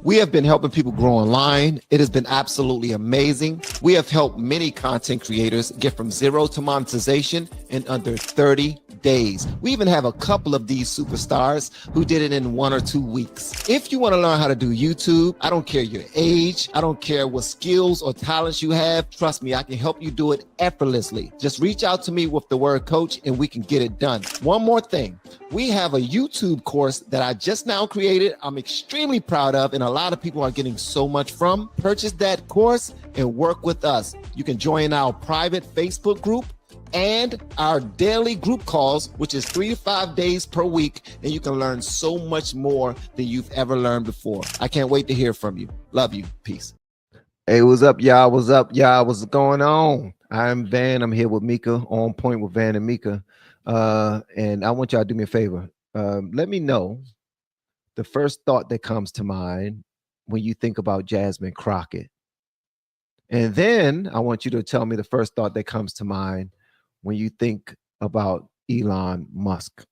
We have been helping people grow online. It has been absolutely amazing. We have helped many content creators get from zero to monetization in under 30 days. We even have a couple of these superstars who did it in 1 or 2 weeks. If you want to learn how to do YouTube, I don't care your age, I don't care what skills or talents you have. Trust me, I can help you do it effortlessly. Just reach out to me with the word coach and we can get it done. One more thing. We have a YouTube course that I just now created. I'm extremely proud of, and a lot of people are getting so much from. Purchase that course and work with us. You can join our private Facebook group and our daily group calls, which is 3 to 5 days per week, and you can learn so much more than you've ever learned before. I can't wait to hear from you. Love you. Peace. Hey, what's up, y'all? What's up, y'all? What's going on? I'm Van. I'm here with Mika, on point with Van and Mika. And I want y'all to do me a favor. Let me know the first thought that comes to mind when you think about Jasmine Crockett. And then I want you to tell me the first thought that comes to mind when you think about Elon Musk.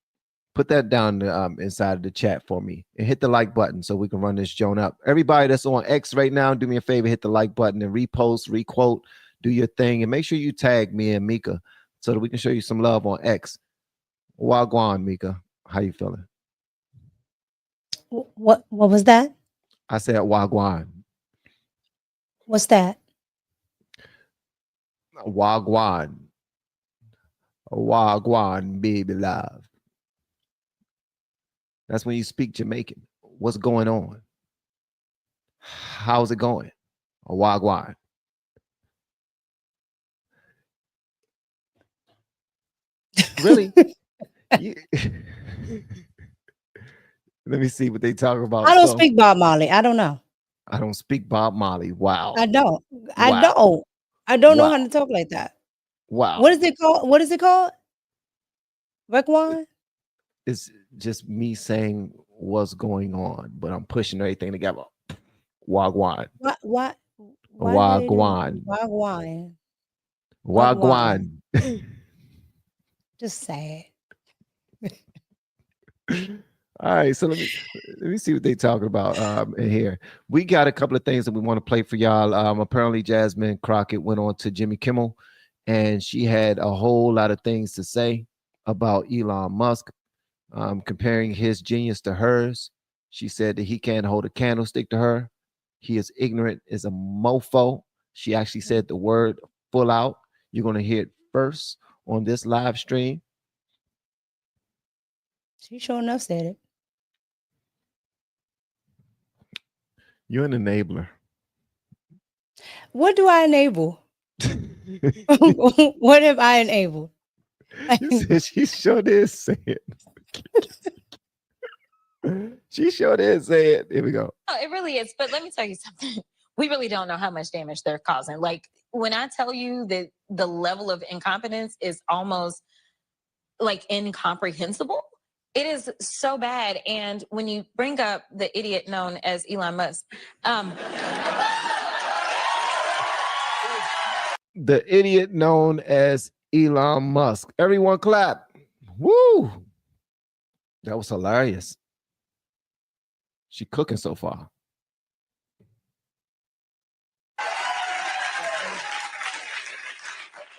Put that down inside of the chat for me and hit the like button so we can run this joint up. Everybody that's on X right now, do me a favor, hit the like button and repost, requote, do your thing, and make sure you tag me and Mika so that we can show you some love on X. Wagwan, Mika. How you feeling? What was that? I said Wagwan. What's that? Wagwan. Wagwan, baby love. That's when you speak Jamaican. What's going on? How's it going? A wagwan. Really? Yeah. Let me see what they talk about. I don't speak Bob Marley. I don't know. I don't speak Bob Marley. Wow. I don't. I Wow. don't know how to talk like that. Wow. What is it called? What is it called? Wagwan? It's just me saying what's going on, but I'm pushing everything together. Wagwan. What? Wagwan. Wagwan. Wagwan. Just say it. All right, so let me see what they talking about in here. We got a couple of things that we want to play for y'all. Apparently Jasmine Crockett went on to Jimmy Kimmel and she had a whole lot of things to say about Elon Musk, comparing his genius to hers. She said that he can't hold a candlestick to her. He is ignorant, is a mofo. She actually said the word full out. You're going to hear it first on this live stream. She sure enough said it. You're an enabler. What do I enable? What have I enabled? You said she sure did say it. She sure did say it. Here we go. Oh, it really is. But let me tell you something. We really don't know how much damage they're causing. Like when I tell you that the level of incompetence is almost like incomprehensible, it is so bad. And when you bring up the idiot known as Elon Musk, the idiot known as Elon Musk. Everyone clap. Woo! That was hilarious. She cooking so far.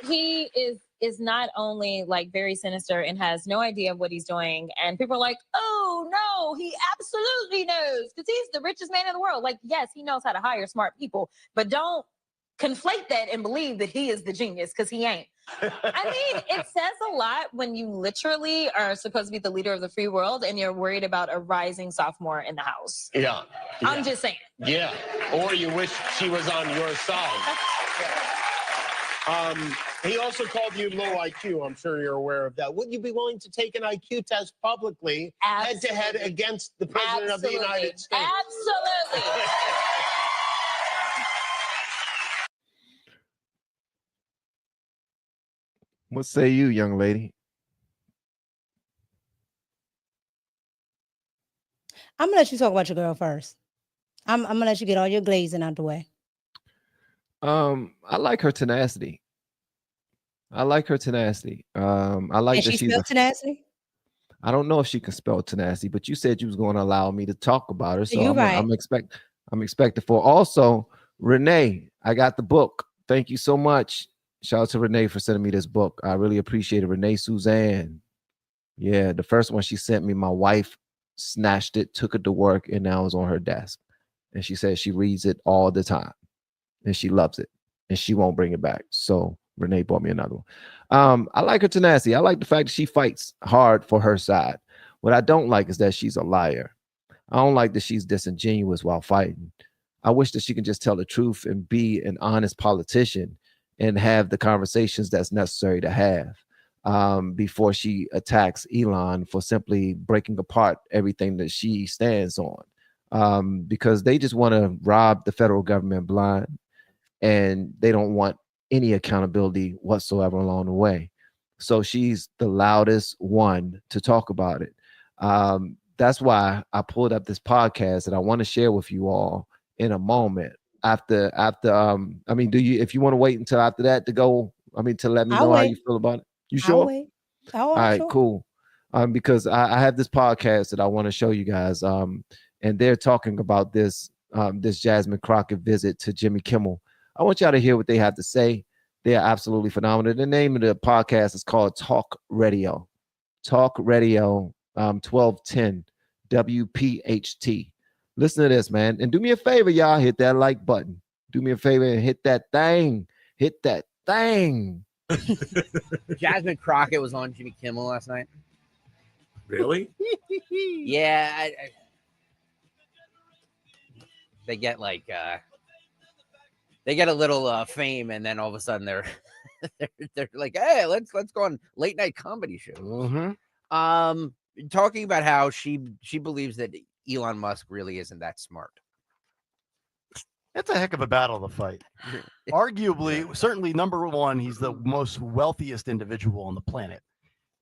he is not only like very sinister and has no idea of what he's doing, and people are like, oh no, he absolutely knows because he's the richest man in the world. Like, yes, he knows how to hire smart people, but don't conflate that and believe that he is the genius, because he ain't. I mean, it says a lot when you literally are supposed to be the leader of the free world and you're worried about a rising sophomore in the house. Yeah. I'm just saying. Yeah. Or you wish she was on your side. He also called you low IQ. I'm sure you're aware of that. Would you be willing to take an IQ test publicly, head-to-head against the President of the United States? Absolutely. What say you, young lady? I'm gonna let you talk about your girl first. I'm gonna let you get all your glazing out the way. I like her tenacity. I like her tenacity. I like Can that she she's spell tenacity? I don't know if she can spell tenacity, but you said you was going to allow me to talk about her, so You're I'm right. expect. I'm expected for. Also, Renee, I got the book. Thank you so much. Shout out to Renee for sending me this book. I really appreciate it. Renee Suzanne. Yeah, the first one she sent me, my wife snatched it, took it to work, and now it's on her desk. And she says she reads it all the time and she loves it and she won't bring it back. So Renee bought me another one. I like her tenacity. I like the fact that she fights hard for her side. What I don't like is that she's a liar. I don't like that she's disingenuous while fighting. I wish that she can just tell the truth and be an honest politician and have the conversations that's necessary to have before she attacks Elon for simply breaking apart everything that she stands on. Because they just want to rob the federal government blind and they don't want any accountability whatsoever along the way. So she's the loudest one to talk about it. That's why I pulled up this podcast that I want to share with you all in a moment. After I mean, if you want to wait until after that to go, I mean, to let me know how you feel about it. You sure? I'll wait. All right, sure. Cool. Because I have this podcast that I want to show you guys. And they're talking about this Jasmine Crockett visit to Jimmy Kimmel. I want y'all to hear what they have to say. They are absolutely phenomenal. The name of the podcast is called Talk Radio. Talk Radio 1210 WPHT. Listen to this, man. And do me a favor, y'all. Hit that like button. Do me a favor and hit that thing. Hit that thing. Jasmine Crockett was on Jimmy Kimmel last night. Really? Yeah. They get like they get a little fame, and then all of a sudden they're like, hey, let's go on late night comedy show. Mm-hmm. Talking about how she believes that Elon Musk really isn't that smart. It's a heck of a battle to fight. Arguably, certainly number one, he's the most wealthiest individual on the planet.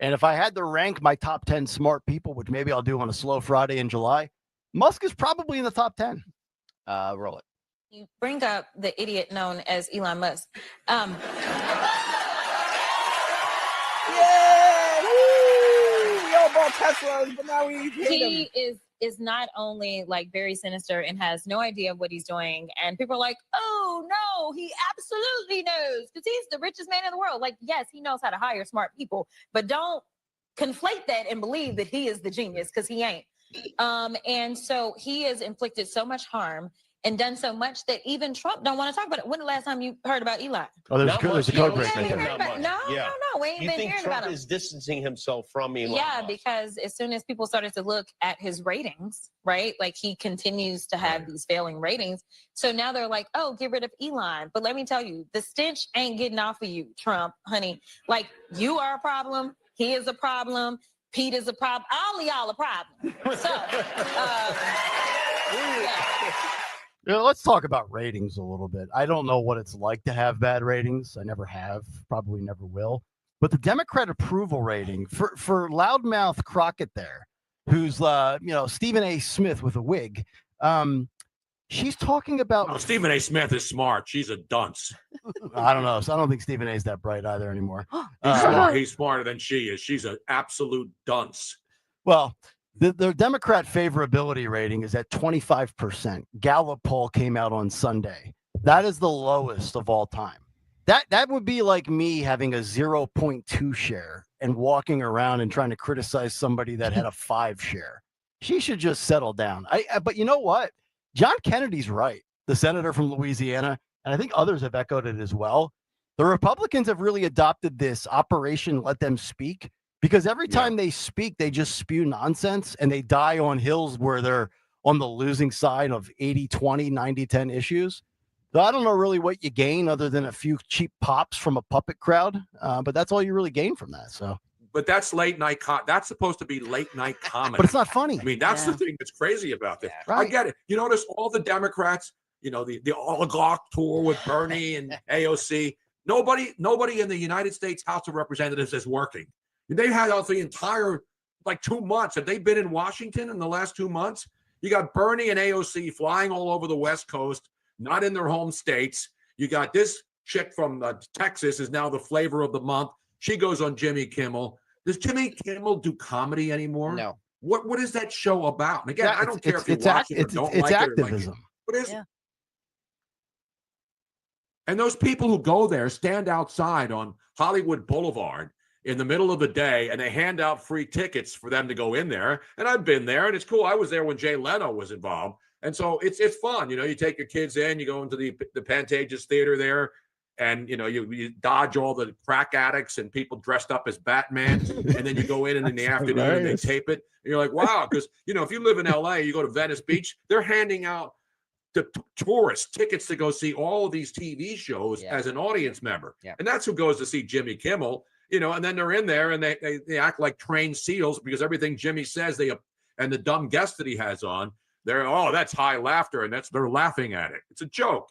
And if I had to rank my top 10 smart people, which maybe I'll do on a slow Friday in July, Musk is probably in the top 10. Roll it. You bring up the idiot known as Elon Musk. Yeah, woo! We all bought Teslas, but now we hate him. Is not only like very sinister and has no idea of what he's doing, and people are like, oh no, he absolutely knows because he's the richest man in the world. Like, yes, he knows how to hire smart people, but don't conflate that and believe that he is the genius, because he ain't. And so he has inflicted so much harm and done so much that even Trump don't want to talk about it. When the last time you heard about Elon? Oh, there's a code break right there. No, we ain't been hearing about him. Is distancing himself from Elon? Yeah, Musk? Because as soon as people started to look at his ratings, right? Like, he continues to have these failing ratings. So now they're like, oh, get rid of Elon. But let me tell you, the stench ain't getting off of you, Trump, honey. Like, you are a problem. He is a problem. Pete is a problem. All of y'all a problem. So, yeah. You know, let's talk about ratings a little bit. I don't know what it's like to have bad ratings. I never have, probably never will. But the Democrat approval rating for loudmouth Crockett there, who's Stephen A. Smith with a wig, she's talking about. Oh, Stephen A. Smith is smart. She's a dunce. I don't know. So I don't think Stephen A. is that bright either anymore. He's smarter than she is. She's an absolute dunce. Well, the Democrat favorability rating is at 25%. Gallup poll came out on Sunday. That is the lowest of all time. That would be like me having a 0.2 share and walking around and trying to criticize somebody that had a 5 share. She should just settle down. But you know what? John Kennedy's right, the senator from Louisiana, and I think others have echoed it as well. The Republicans have really adopted this Operation Let Them Speak, because every time they speak, they just spew nonsense and they die on hills where they're on the losing side of 80-20, 90-10 issues. So I don't know really what you gain other than a few cheap pops from a puppet crowd, but that's all you really gain from that. So, but that's late night. That's supposed to be late night comedy. But it's not funny. I mean, that's the thing that's crazy about this. Yeah, right. I get it. You notice all the Democrats, the oligarch tour with Bernie and AOC. Nobody in the United States House of Representatives is working. They had out the entire 2 months. Have they been in Washington in the last 2 months? You got Bernie and AOC flying all over the West Coast, not in their home states. You got this chick from Texas is now the flavor of the month. She goes on Jimmy Kimmel. Does Jimmy Kimmel do comedy anymore? No. What is that show about? And again, I don't care if you it's watch it or don't like activism. it. What is Yeah. it? And those people who go there stand outside on Hollywood Boulevard in the middle of the day, and they hand out free tickets for them to go in there. And I've been there, and it's cool. I was there when Jay Leno was involved, and so it's fun. You know, you take your kids in, you go into the Pantages Theater there, and you dodge all the crack addicts and people dressed up as Batman, and then you go in the afternoon and they tape it. And you're like, wow, because if you live in LA, you go to Venice Beach, they're handing out to tourists tickets to go see all of these TV shows as an audience member. Yeah. And that's who goes to see Jimmy Kimmel, and then they're in there and they act like trained SEALs because everything Jimmy says and the dumb guest that he has on, that's high laughter and they're laughing at it. It's a joke.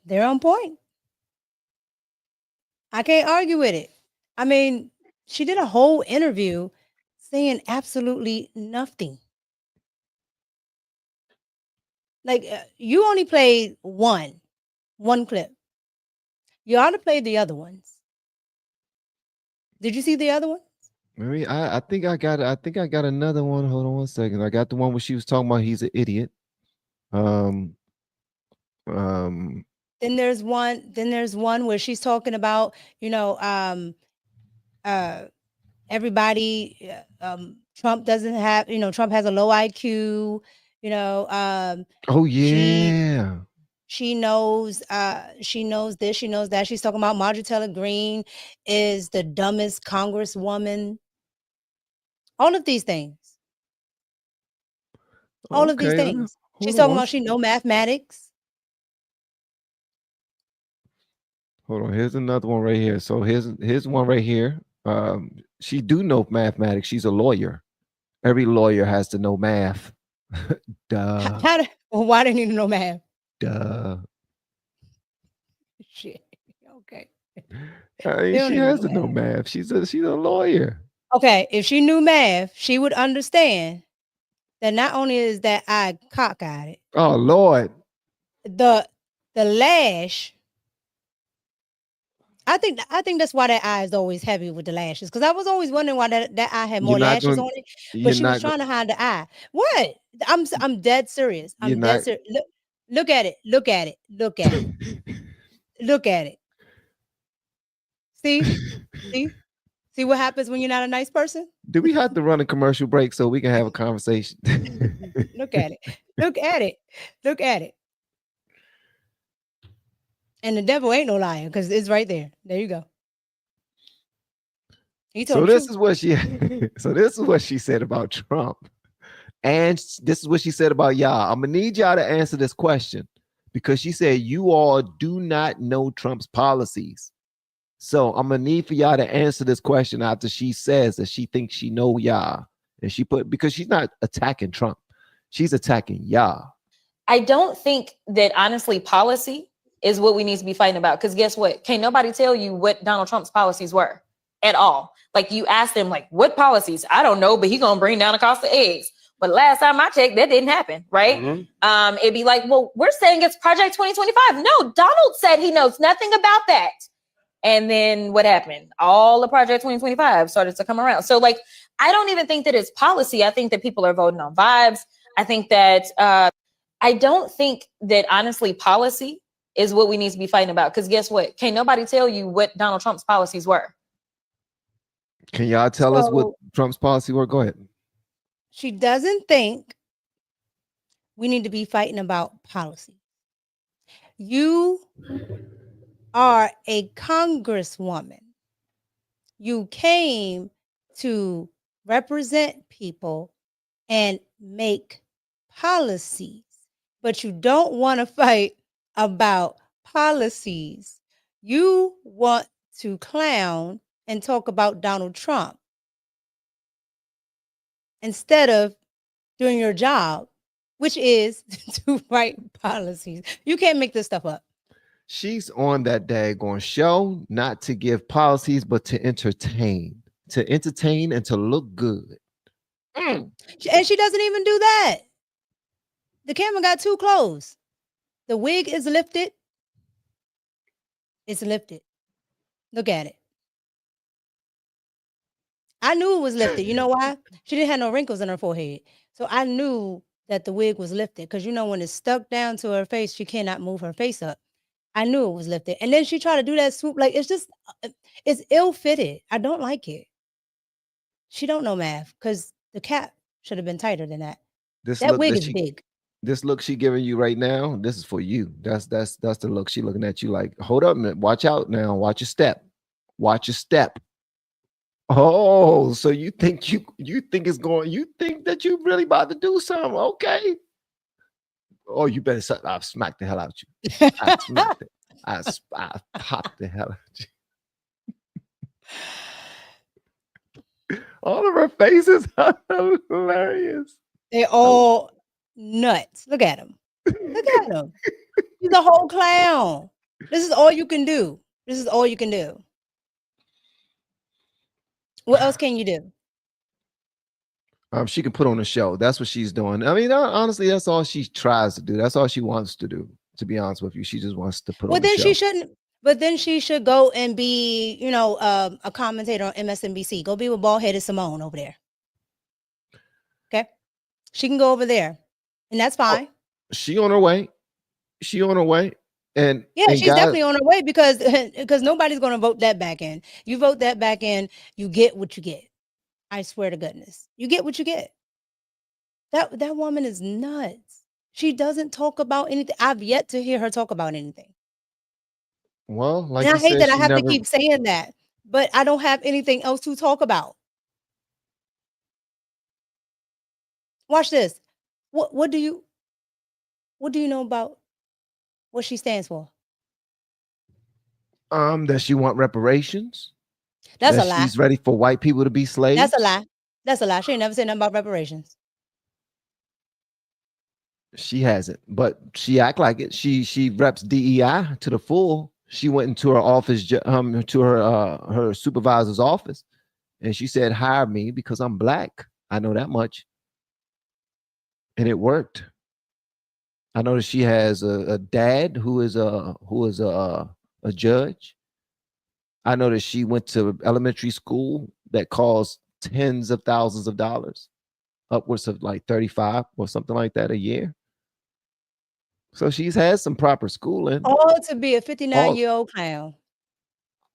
They're on point. I can't argue with it. I mean, she did a whole interview saying absolutely nothing. Like, you only played one clip. You ought to play the other ones. Did you see the other one? Maybe I think I got another one. Hold on one second. I got the one where she was talking about he's an idiot. Then there's one where she's talking about, everybody, Trump doesn't have, Trump has a low IQ, oh yeah. She knows this, she knows that. She's talking about Marjorie Taylor Greene is the dumbest congresswoman. All of these things. All of these things. She's talking about she know mathematics. Hold on, here's another one right here. So here's one right here. She do know mathematics. She's a lawyer. Every lawyer has to know math. Duh. Why do you need to know math? Duh. Shit. Okay. She has to know math. She's a lawyer. Okay, if she knew math, she would understand that not only is that eye cockeyed, oh Lord, the lash. I think that's why that eye is always heavy with the lashes. Because I was always wondering why that eye had more lashes on it, but she was trying to hide the eye. What? I'm dead serious. I'm dead serious. Look at it. Look at it. Look at it. Look at it. See what happens when you're not a nice person? Do we have to run a commercial break so we can have a conversation? Look at it. Look at it. Look at it. And the devil ain't no liar because it's right there. There you go. So this is what she said about Trump. And this is what she said about y'all. I'm gonna need y'all to answer this question because she said you all do not know Trump's policies. So I'm gonna need for y'all to answer this question after she says that she thinks she know y'all. And because she's not attacking Trump, she's attacking y'all. I don't think that honestly policy is what we need to be fighting about. Because guess what? Can't nobody tell you what Donald Trump's policies were at all. Like you asked him, like, what policies? I don't know, but he gonna bring down the cost of eggs. But last time I checked, that didn't happen, right? Mm-hmm. It'd be like, well, we're saying it's Project 2025. No, Donald said he knows nothing about that. And then what happened? All the Project 2025 started to come around. So like, I don't even think that it's policy. I think that people are voting on vibes. I think that I don't think that honestly policy is what we need to be fighting about. Because guess what? Can't nobody tell you what Donald Trump's policies were. Can y'all tell us what Trump's policy were? Go ahead. She doesn't think we need to be fighting about policy. You are a congresswoman. You came to represent people and make policies, but you don't want to fight about policies. You want to clown and talk about Donald Trump instead of doing your job, which is to write policies. You can't make this stuff up. She's on that daggone show, not to give policies, but to entertain and to look good. And she doesn't even do that. The camera got too close. The wig is lifted. It's lifted. Look at it. I knew it was lifted. You know why? She didn't have no wrinkles in her forehead. So I knew that the wig was lifted because, you know, when it's stuck down to her face, she cannot move her face up. I knew it was lifted. And then she tried to do that swoop. Like, it's just, it's ill-fitted. I don't like it. She don't know math because the cap should have been tighter than that. That wig is big. This look she giving you right now, this is for you. That's the look she looking at you like, hold up a minute, watch out now, watch your step. Watch your step. Oh, so you think it's going, you think that you really about to do something, okay. Oh, you better I'll smack the hell out you. I smacked it. I popped the hell out you. All of her faces are hilarious. They're all nuts. Look at him. Look at him. He's a whole clown. This is all you can do. This is all you can do. What else can you do? She can put on a show. That's what she's doing. I mean, honestly, that's all she tries to do. That's all she wants to do. To be honest with you, she just wants to put on a show. Well, then she shouldn't. But then she should go and be, you know, a commentator on MSNBC. Go be with bald-headed Simone over there. Okay, she can go over there, and that's fine. Oh, she on her way. She on her way. And yeah, she's definitely on her way because nobody's going to vote that back in. You vote that back in, you get what you get. I swear to goodness, you get what you get. That woman is nuts. She doesn't talk about anything. I've yet to hear her talk about anything. Well, like and I hate that I have to keep saying that, but I don't have anything else to talk about. Watch this. What do you know about what she stands for? That she want reparations. That's a lie. She's ready for white people to be slaves. That's a lie. That's a lie. She ain't never said nothing about reparations. She hasn't, but she act like it. She reps DEI to the full. She went into her office, to her supervisor's office, and she said, "Hire me because I'm black." I know that much, and it worked. I know that she has a dad who is a judge. I know that she went to elementary school that costs tens of thousands of dollars, upwards of like 35 or something like that a year. So she's had some proper schooling. All to be a 59-year-old clown.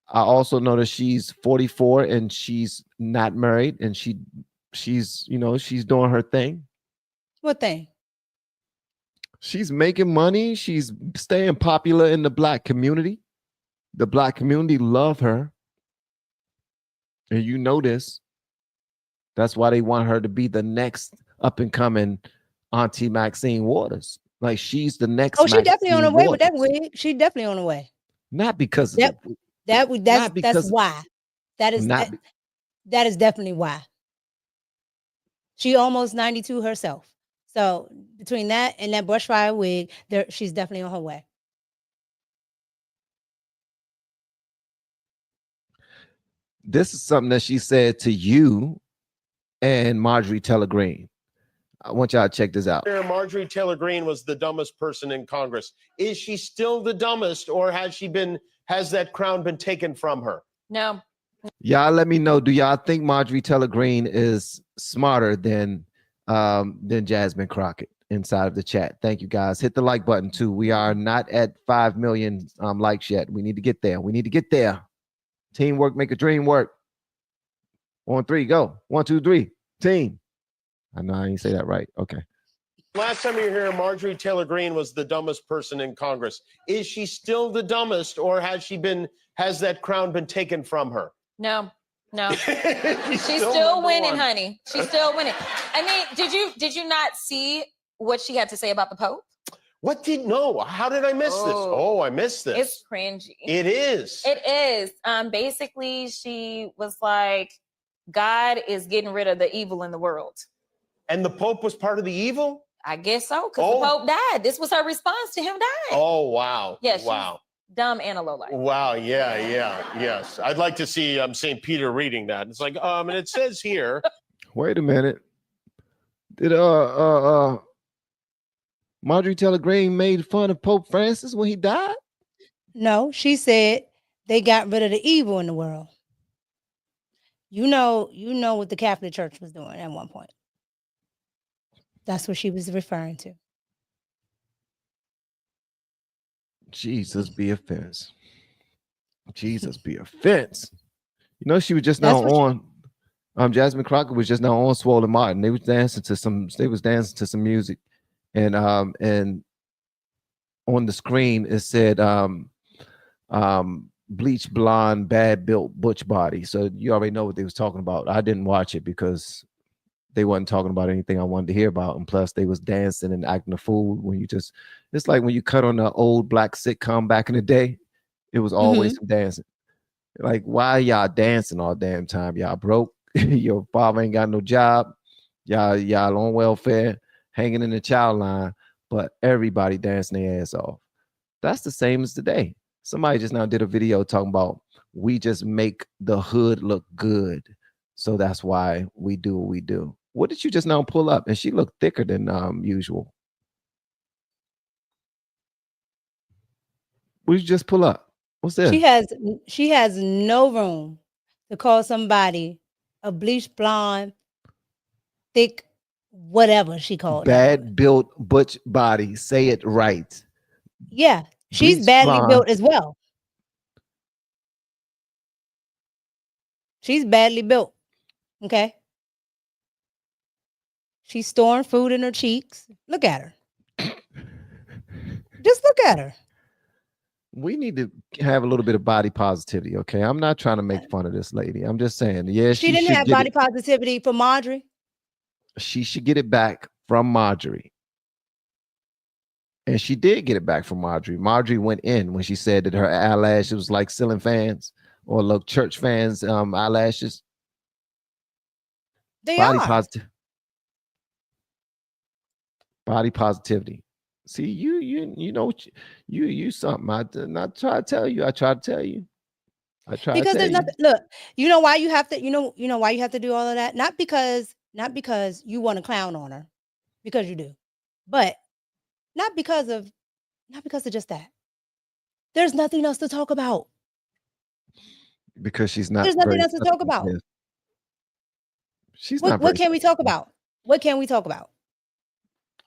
I also know that she's 44 and she's not married, and she's doing her thing. What thing? She's making money. She's staying popular in the black community. The black community love her. And you know this. That's why they want her to be the next up and coming Auntie Maxine Waters. Like she's the next. Oh, she definitely on her way with that wig. She definitely on her way. Not because of that's why. That is definitely why. She almost 92 herself. So between that and that brush fire wig, she's definitely on her way. This is something that she said to you and Marjorie Taylor Greene. I want y'all to check this out. Marjorie Taylor Greene was the dumbest person in Congress. Is she still the dumbest, or has that crown been taken from her? No. Y'all let me know. Do y'all think Marjorie Taylor Greene is smarter than Jasmine Crockett inside of the chat? Thank you guys. Hit the like button too. We are not at 5 million likes yet. We need to get there. We need to get there. Teamwork make a dream work. On three, go. 1, 2, 3. Team. I know I didn't say that right. Okay. Last time you were here, Marjorie Taylor Greene was the dumbest person in Congress. Is she still the dumbest, or has that crown been taken from her? No. She's still winning, honey. She's still winning. I mean, did you not see what she had to say about the Pope? How did I miss this? Oh, I missed this. It's cringy. It is. It is. Basically, she was like, God is getting rid of the evil in the world. And the Pope was part of the evil? I guess so, because the Pope died. This was her response to him dying. Oh, wow. Yeah, wow. Dumb and a lowlife. Wow, yeah, yes. I'd like to see St. Peter reading that. It's like, and it says here. Wait a minute. Did Marjorie Taylor Greene made fun of Pope Francis when he died? No, she said they got rid of the evil in the world. You know what the Catholic Church was doing at one point. That's what she was referring to. Jesus be offense. Jesus be offense. You know, she was just now on. Jasmine Crockett was just now on Swollen Martin. They was dancing to some music, and on the screen it said bleach blonde, bad built, butch body. So you already know what they was talking about. I didn't watch it because they wasn't talking about anything I wanted to hear about, and plus they was dancing and acting a fool. It's like when you cut on the old black sitcom back in the day, it was always some dancing. Like, why y'all dancing all damn time? Y'all broke. Your father ain't got no job. Y'all on welfare, hanging in the child line, but everybody dancing their ass off. That's the same as today. Somebody just now did a video talking about we just make the hood look good. So that's why we do what we do. What did you just now pull up? And she looked thicker than usual. What did you just pull up? What's this? She has no room to call somebody a bleached blonde, thick, whatever she called. Bad built butch body. Say it right. Yeah, she's badly built as well. She's badly built. Okay. She's storing food in her cheeks. Look at her. Just look at her. We need to have a little bit of body positivity, okay? I'm not trying to make fun of this lady. I'm just saying, yeah, she didn't have body positivity for Marjorie. She should get it back from Marjorie. And she did get it back from Marjorie. Marjorie went in when she said that her eyelashes was like ceiling fans or look church fans eyelashes. They are. Body positivity. See, you know you something. I did not try to tell you. I tried to tell you. Because there's nothing. Look, you know why you have to. You know why you have to do all of that. Not because you want to clown on her, because you do, but not because of just that. There's nothing else to talk about. Because she's not. There's nothing else to talk about. She's not. What can we talk about? What can we talk about?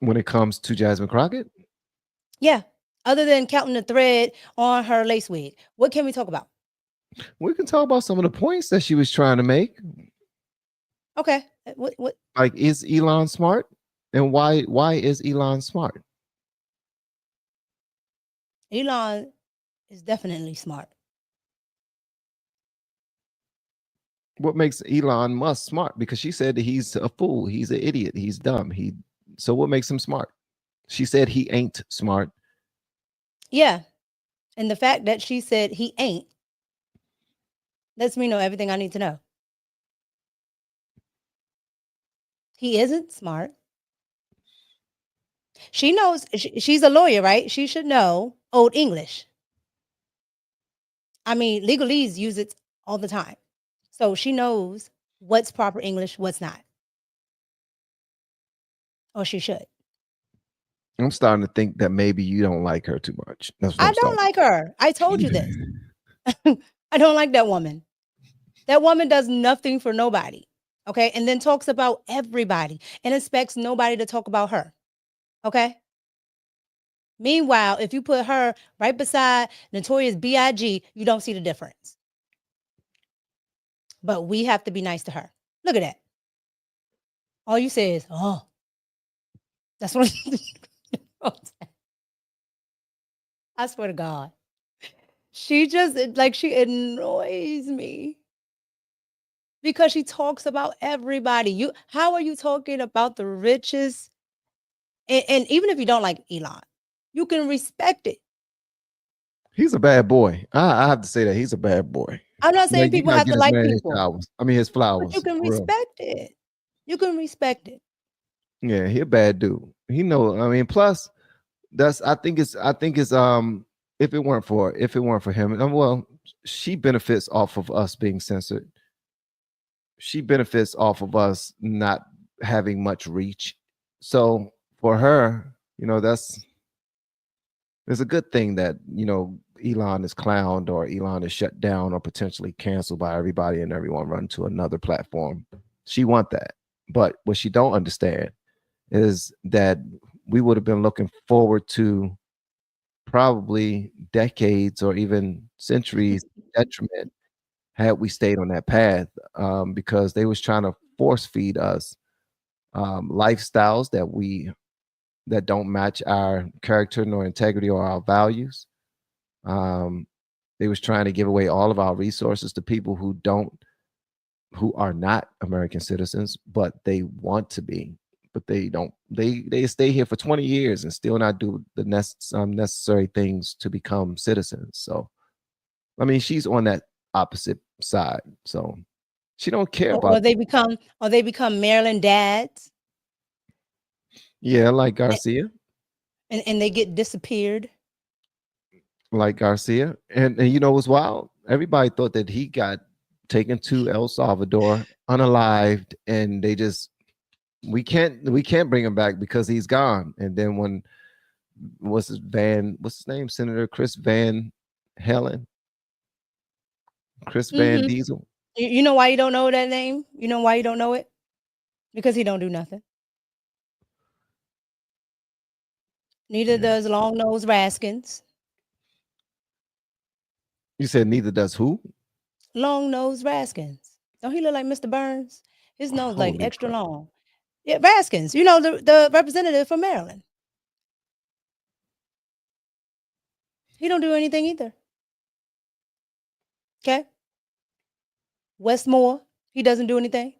When it comes to Jasmine Crockett? Yeah. Other than counting the thread on her lace wig, what can we talk about? We can talk about some of the points that she was trying to make. Okay. What? Like, is Elon smart? And why is Elon smart? Elon is definitely smart. What makes Elon Musk smart? Because she said that he's a fool. He's an idiot. He's dumb. So what makes him smart? She said he ain't smart. Yeah. And the fact that she said he ain't lets me know everything I need to know. He isn't smart. She knows, she's a lawyer, right? She should know Old English. I mean, legalese use it all the time. So she knows what's proper English, what's not. Or she should. I'm starting to think that maybe you don't like her too much. I don't like her. I told you this. I don't like that woman. That woman does nothing for nobody. Okay. And then talks about everybody and expects nobody to talk about her. Okay. Meanwhile, if you put her right beside Notorious B.I.G., you don't see the difference. But we have to be nice to her. Look at that. All you say is, oh. That's what I swear to God. She just, like, she annoys me. Because she talks about everybody. How are you talking about the richest? And even if you don't like Elon, you can respect it. He's a bad boy. I have to say that he's a bad boy. I'm not saying people have to like people. His flowers. But you can respect it. You can respect it. Yeah, he a bad dude. He know. I mean, plus I think it's if it weren't for him, well, she benefits off of us being censored. She benefits off of us not having much reach. So for her, it's a good thing that, Elon is clowned or Elon is shut down or potentially canceled by everybody and everyone run to another platform. She want that. But what she don't understand is that we would have been looking forward to probably decades or even centuries detriment had we stayed on that path, because they was trying to force feed us lifestyles that don't match our character nor integrity or our values. They was trying to give away all of our resources to people who are not American citizens, but they want to be, but they don't. They stay here for 20 years and still not do the necessary things to become citizens. So, I mean, she's on that opposite side, so she don't care about. Or they become Maryland dads. Yeah, like Garcia. And they get disappeared. Like Garcia. And you know what's wild? Everybody thought that he got taken to El Salvador unalived, and we can't bring him back because he's gone. And then when what's his name? Senator Chris Van Helen. Chris Van Diesel. You know why you don't know that name? You know why you don't know it? Because he don't do nothing. Neither does Long Nose Raskins. You said neither does who? Long Nose Raskins. Don't he look like Mr. Burns? His nose like extra crap. long. Yeah, Raskins. You know, the representative from Maryland. He don't do anything either. Okay. Westmore, he doesn't do anything.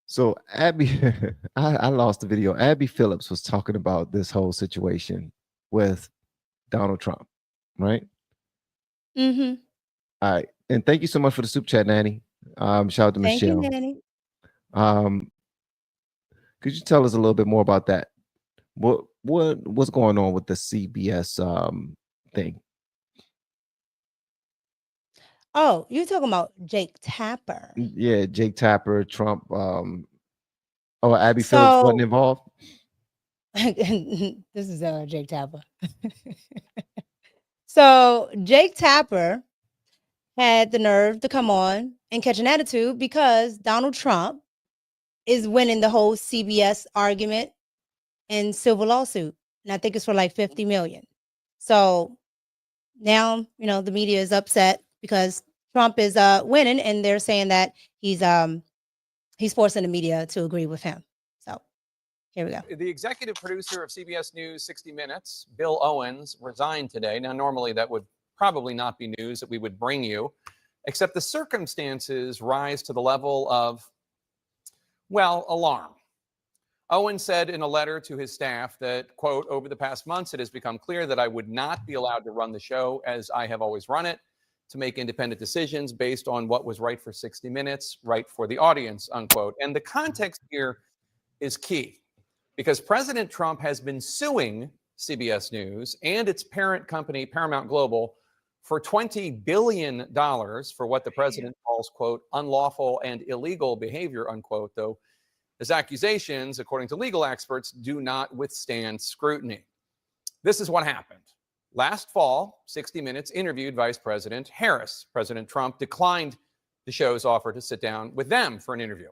So Abby, I lost the video. Abby Phillips was talking about this whole situation with Donald Trump, right? Mm-hmm. All right. And thank you so much for the super chat, Nanny. Shout out to Michelle. Thank you, Nanny. Could you tell us a little bit more about that? What's going on with the CBS thing? Oh, you're talking about Jake Tapper. Yeah, Jake Tapper, Trump. Abby Phillips wasn't involved. This is Jake Tapper. So Jake Tapper had the nerve to come on and catch an attitude because Donald Trump is winning the whole CBS argument and civil lawsuit. And I think it's for like 50 million. So now, you know, the media is upset because Trump is winning, and they're saying that he's forcing the media to agree with him. So here we go. The executive producer of CBS News 60 Minutes, Bill Owens, resigned today. Now, normally that would probably not be news that we would bring you, except the circumstances rise to the level of, well, alarm. Owens said in a letter to his staff that, quote, over the past months, it has become clear that I would not be allowed to run the show as I have always run it, to make independent decisions based on what was right for 60 Minutes, right for the audience, unquote. And the context here is key because President Trump has been suing CBS News and its parent company, Paramount Global, for $20 billion for what the president calls, quote, unlawful and illegal behavior, unquote, though his accusations, according to legal experts, do not withstand scrutiny. This is what happened. Last fall, 60 Minutes interviewed Vice President Harris. President Trump declined the show's offer to sit down with them for an interview.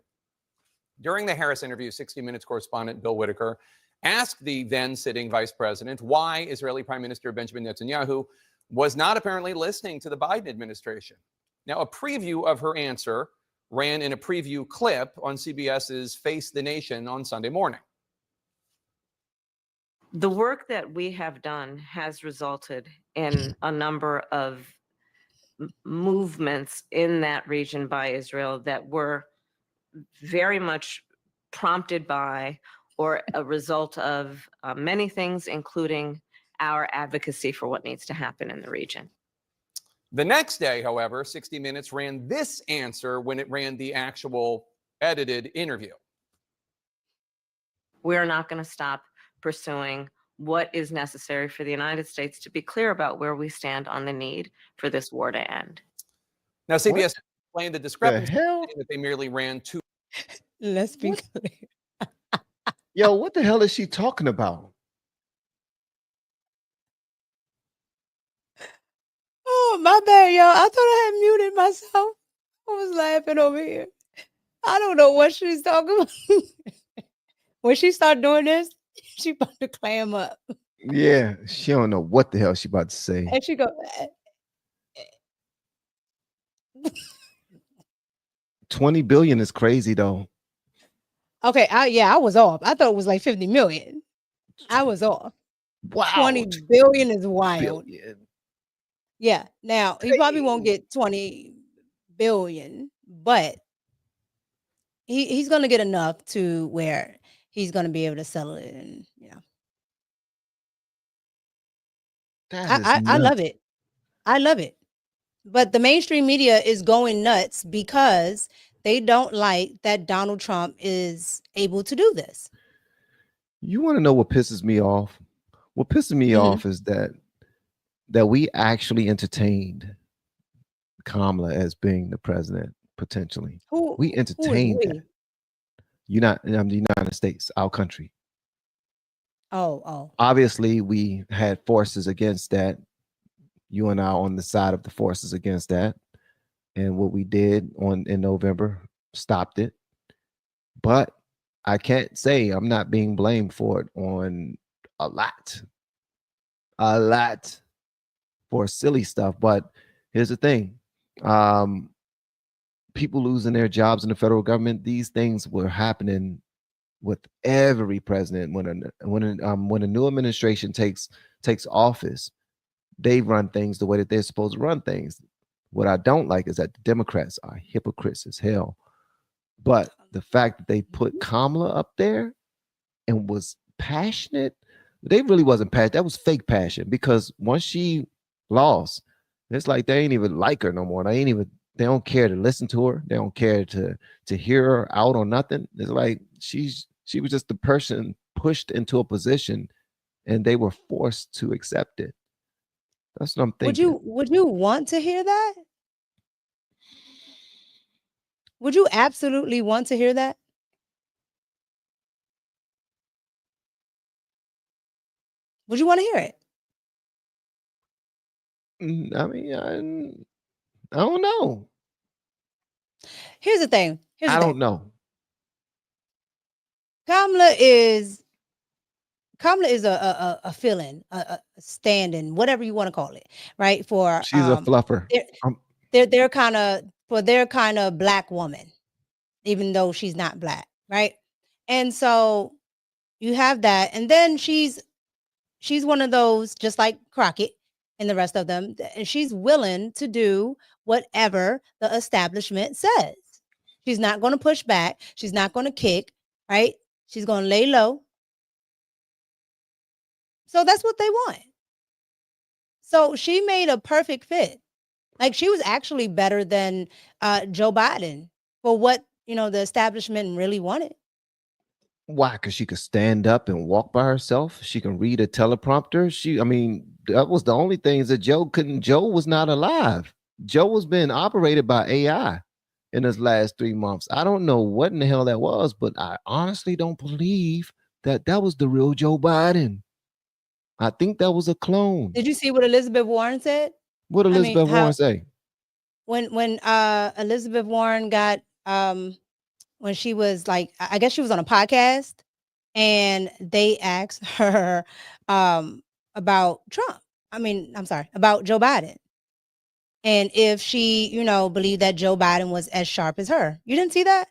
During the Harris interview, 60 Minutes correspondent Bill Whitaker asked the then sitting vice president why Israeli Prime Minister Benjamin Netanyahu was not apparently listening to the Biden administration. Now, a preview of her answer ran in a preview clip on CBS's Face the Nation on Sunday morning. The work that we have done has resulted in a number of movements in that region by Israel that were very much prompted by or a result of many things, including our advocacy for what needs to happen in the region. The next day, however, 60 Minutes ran this answer when it ran the actual edited interview. We're not going to stop pursuing what is necessary for the United States to be clear about where we stand on the need for this war to end. Now, CBS explained the discrepancy that they merely ran two. Let's be clear. Yo, what the hell is she talking about? Oh, my bad, y'all. I thought I had muted myself. I was laughing over here. I don't know what she's talking about. When she start doing this, she about to clam up. Yeah, she don't know what the hell she about to say. And she go, 20 billion is crazy though. okay, I was off. I thought it was like 50 million. I was off. Wow. 20 billion is wild. Billion. Yeah. Now, he probably won't get 20 billion, but he's going to get enough to where he's going to be able to sell it. And, I love it. I love it. But the mainstream media is going nuts because they don't like that Donald Trump is able to do this. You want to know what pisses me off? What pisses me off is that we actually entertained Kamala as being the president, potentially. We entertained that. The United States, our country. Oh. Obviously, we had forces against that. You and I on the side of the forces against that. And what we did in November stopped it. But I can't say I'm not being blamed for it on a lot for silly stuff. But here's the thing. People losing their jobs in the federal government, these things were happening with every president. When a new administration takes office, they run things the way that they're supposed to run things. What I don't like is that the Democrats are hypocrites as hell. But the fact that they put Kamala up there and was passionate, they really wasn't passionate. That was fake passion, because once she lost, it's like they ain't even like her no more. They don't care to listen to her. They don't care to hear her out on nothing. It's like she was just the person pushed into a position and they were forced to accept it. That's what I'm thinking. Would you want to hear that? Would you absolutely want to hear that? Would you want to hear it? I mean, I don't know. Here's the thing. I don't know. Kamala is a fill-in, a stand-in, whatever you want to call it, right? For she's a fluffer. They're kind of black woman, even though she's not black, right? And so you have that, and then she's one of those, just like Crockett and the rest of them, and she's willing to do whatever the establishment says. She's not going to push back. She's not going to kick, right? She's going to lay low. So that's what they want. So she made a perfect fit. Like, she was actually better than Joe Biden for what, the establishment really wanted. Why? Because she could stand up and walk by herself. She can read a teleprompter. That was the only things that Joe couldn't. Joe was not alive. Joe was being operated by AI in his last 3 months. I don't know what in the hell that was, but I honestly don't believe that was the real Joe Biden. I think that was a clone. Did you see what Elizabeth Warren said? What Elizabeth Warren say? When Elizabeth Warren got when she was like, I guess she was on a podcast, and they asked her about Trump. About Joe Biden. And if she, believed that Joe Biden was as sharp as her. You didn't see that?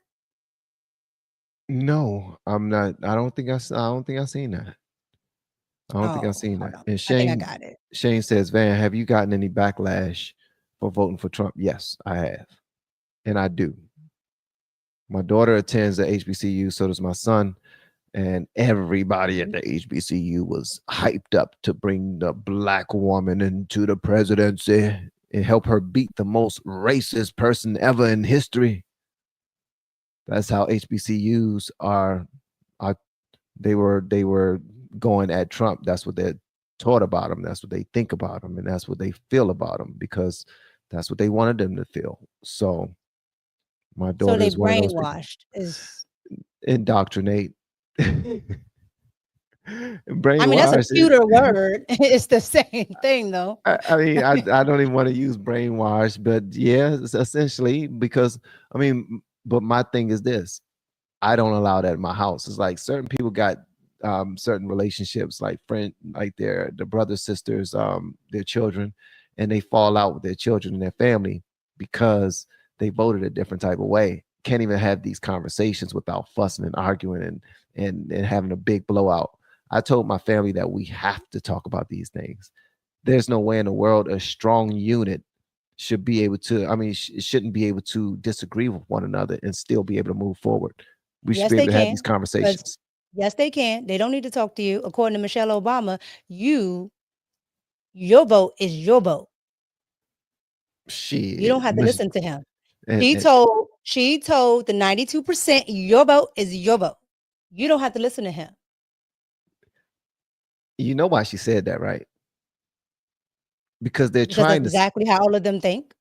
No, I'm not. I don't think I've seen that. I don't think I've seen that. And Shane, I think I got it. Shane says, Van, have you gotten any backlash for voting for Trump? Yes, I have. And I do. My daughter attends the HBCU, so does my son. And everybody at the HBCU was hyped up to bring the black woman into the presidency and help her beat the most racist person ever in history. That's how HBCUs are. They were going at Trump. That's what they're taught about him. That's what they think about him, and that's what they feel about him, because that's what they wanted them to feel. So my daughter is one of those people. Brainwashed, is Indoctrinate. Brainwash. I mean, that's a cuter word. It's the same thing, though. I mean, I don't even want to use brainwash, but yeah, it's essentially because I mean, but my thing is this: I don't allow that in my house. It's like certain people got certain relationships, like like their brothers, sisters, their children, and they fall out with their children and their family because they voted a different type of way. Can't even have these conversations without fussing and arguing and having a big blowout. I told my family that we have to talk about these things. There's no way in the world a strong unit should be able to, I mean, it shouldn't be able to disagree with one another and still be able to move forward. We should be able to have these conversations. Yes, they can. They don't need to talk to you. According to Michelle Obama, your vote is your vote. You don't have to listen to him. She told the 92% your vote is your vote. You don't have to listen to him. You know why she said that, right? Because that's exactly how all of them think.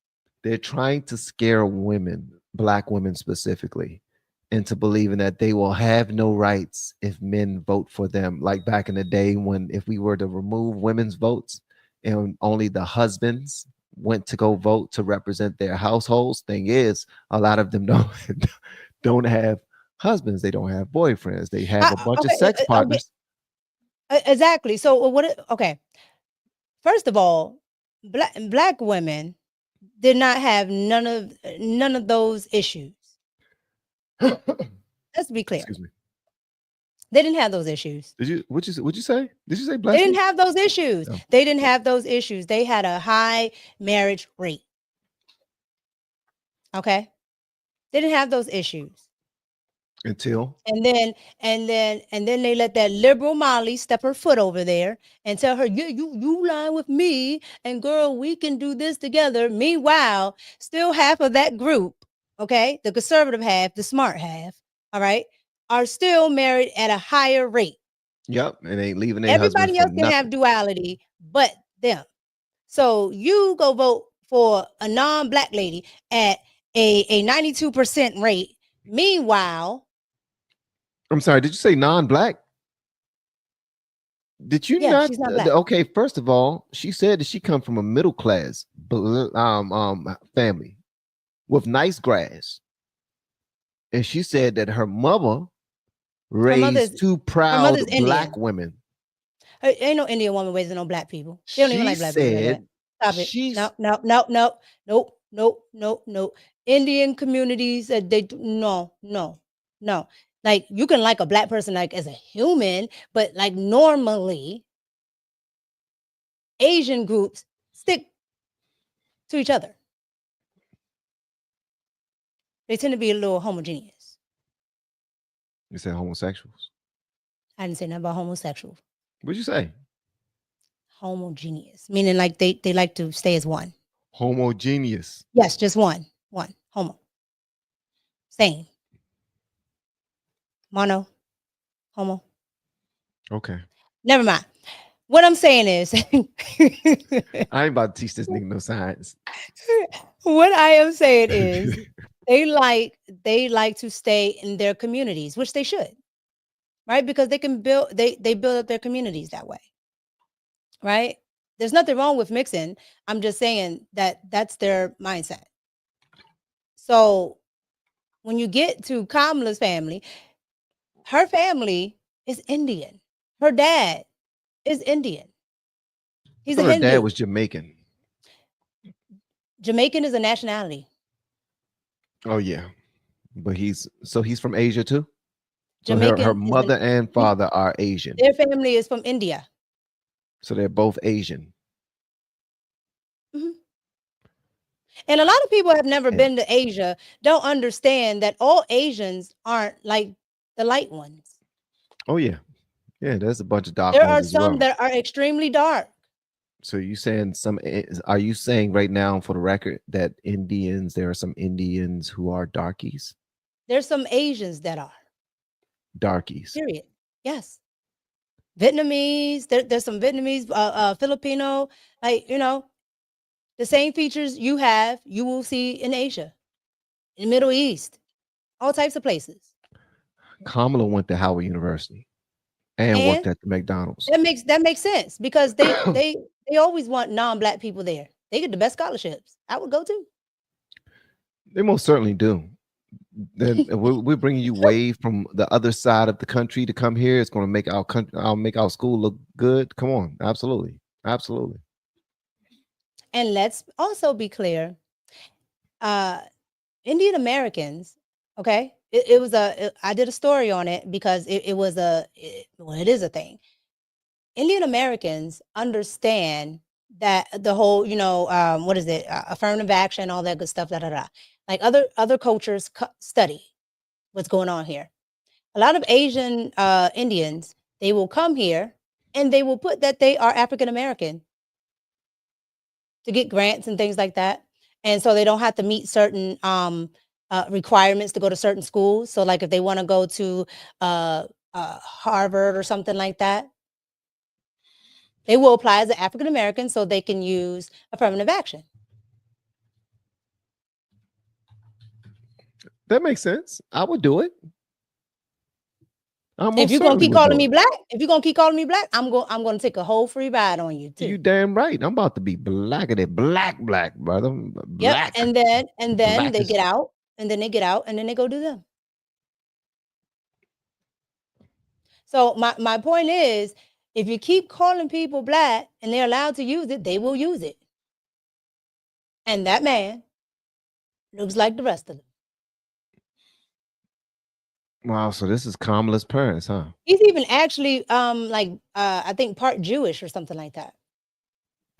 They're trying to scare women, Black women specifically, into believing that they will have no rights if men vote for them. Like back in the day when if we were to remove women's votes and only the husbands went to go vote to represent their households. Thing is, a lot of them don't have husbands. They don't have boyfriends. They have a bunch of sex partners. Exactly. So okay. First of all, black women did not have none of those issues. Let's be clear. Excuse me. They didn't have those issues. What'd you say? Did you say black? They didn't have those issues. No. They didn't have those issues. They had a high marriage rate. Okay. They didn't have those issues. Until and then they let that liberal Molly step her foot over there and tell her, you lie with me, and girl, we can do this together. Meanwhile, still half of that group, okay, the conservative half, the smart half, all right, are still married at a higher rate. Yep, and ain't leaving their everybody else can have duality, but them. So you go vote for a non-black lady at a 92% rate. Meanwhile, I'm sorry, did you say non-black? Did you not? She's not black. Okay, first of all, she said that she come from a middle class family with nice grass. And she said that her mother raised two proud black women. Ain't no Indian woman raising no black people. They don't even like black people. Stop it. No. Indian communities, no. Like, you can like a black person like as a human, but like normally Asian groups stick to each other. They tend to be a little homogeneous. You said homosexuals? I didn't say nothing about homosexuals. What'd you say? Homogeneous, meaning like they like to stay as one. Homogeneous. Yes, just one. Homo. Same. Mono. Homo. Okay. Never mind. What I'm saying is I ain't about to teach this nigga no science. What I am saying is they like to stay in their communities, which they should, right? Because they can build up their communities that way, right? There's nothing wrong with mixing. I'm just saying that that's their mindset. So when you get to Kamala's family, her family is Indian. Her dad is Indian. He's a Hindu. Her dad was Jamaican. Jamaican is a nationality. Oh yeah, but he's from Asia too. So her mother and father are Asian. Their family is from India. So they're both Asian. Mm-hmm. And a lot of people have never been to Asia, don't understand that all Asians aren't like the light ones. Oh yeah, there's a bunch of dark ones. There are some that are extremely dark. So you saying are you saying right now for the record that there are some Indians who are darkies? There's some Asians that are darkies. Period. Yes. Vietnamese, there's some Vietnamese, Filipino, like, the same features you will see in Asia, in the Middle East, all types of places. Kamala went to Howard University. and worked at the McDonald's. That makes sense because they always want non-black people there. They get the best scholarships. I would go too. They most certainly do. Then we're bringing you way from the other side of the country to come here. It's going to make our country, make our school look good. Come on, absolutely, absolutely. And let's also be clear, Indian Americans. Okay, it was I did a story on it because it is a thing. Indian Americans understand that the whole, what is it, affirmative action, all that good stuff, like other cultures study what's going on here. A lot of Asian Indians, they will come here and they will put that they are African American to get grants and things like that, and so they don't have to meet certain requirements to go to certain schools. So, like if they want to go to Harvard or something like that, they will apply as an African American so they can use affirmative action. That makes sense. I would do it. If you're gonna keep calling me black, I'm gonna take a whole free ride on you too. You damn right. I'm about to be blackity black, brother. Black. Yep. And then they get out, and then they go do them. So my point is, if you keep calling people black and they're allowed to use it, they will use it. And that man looks like the rest of them. Wow, so this is Kamala's parents, huh? He's even actually I think part Jewish or something like that.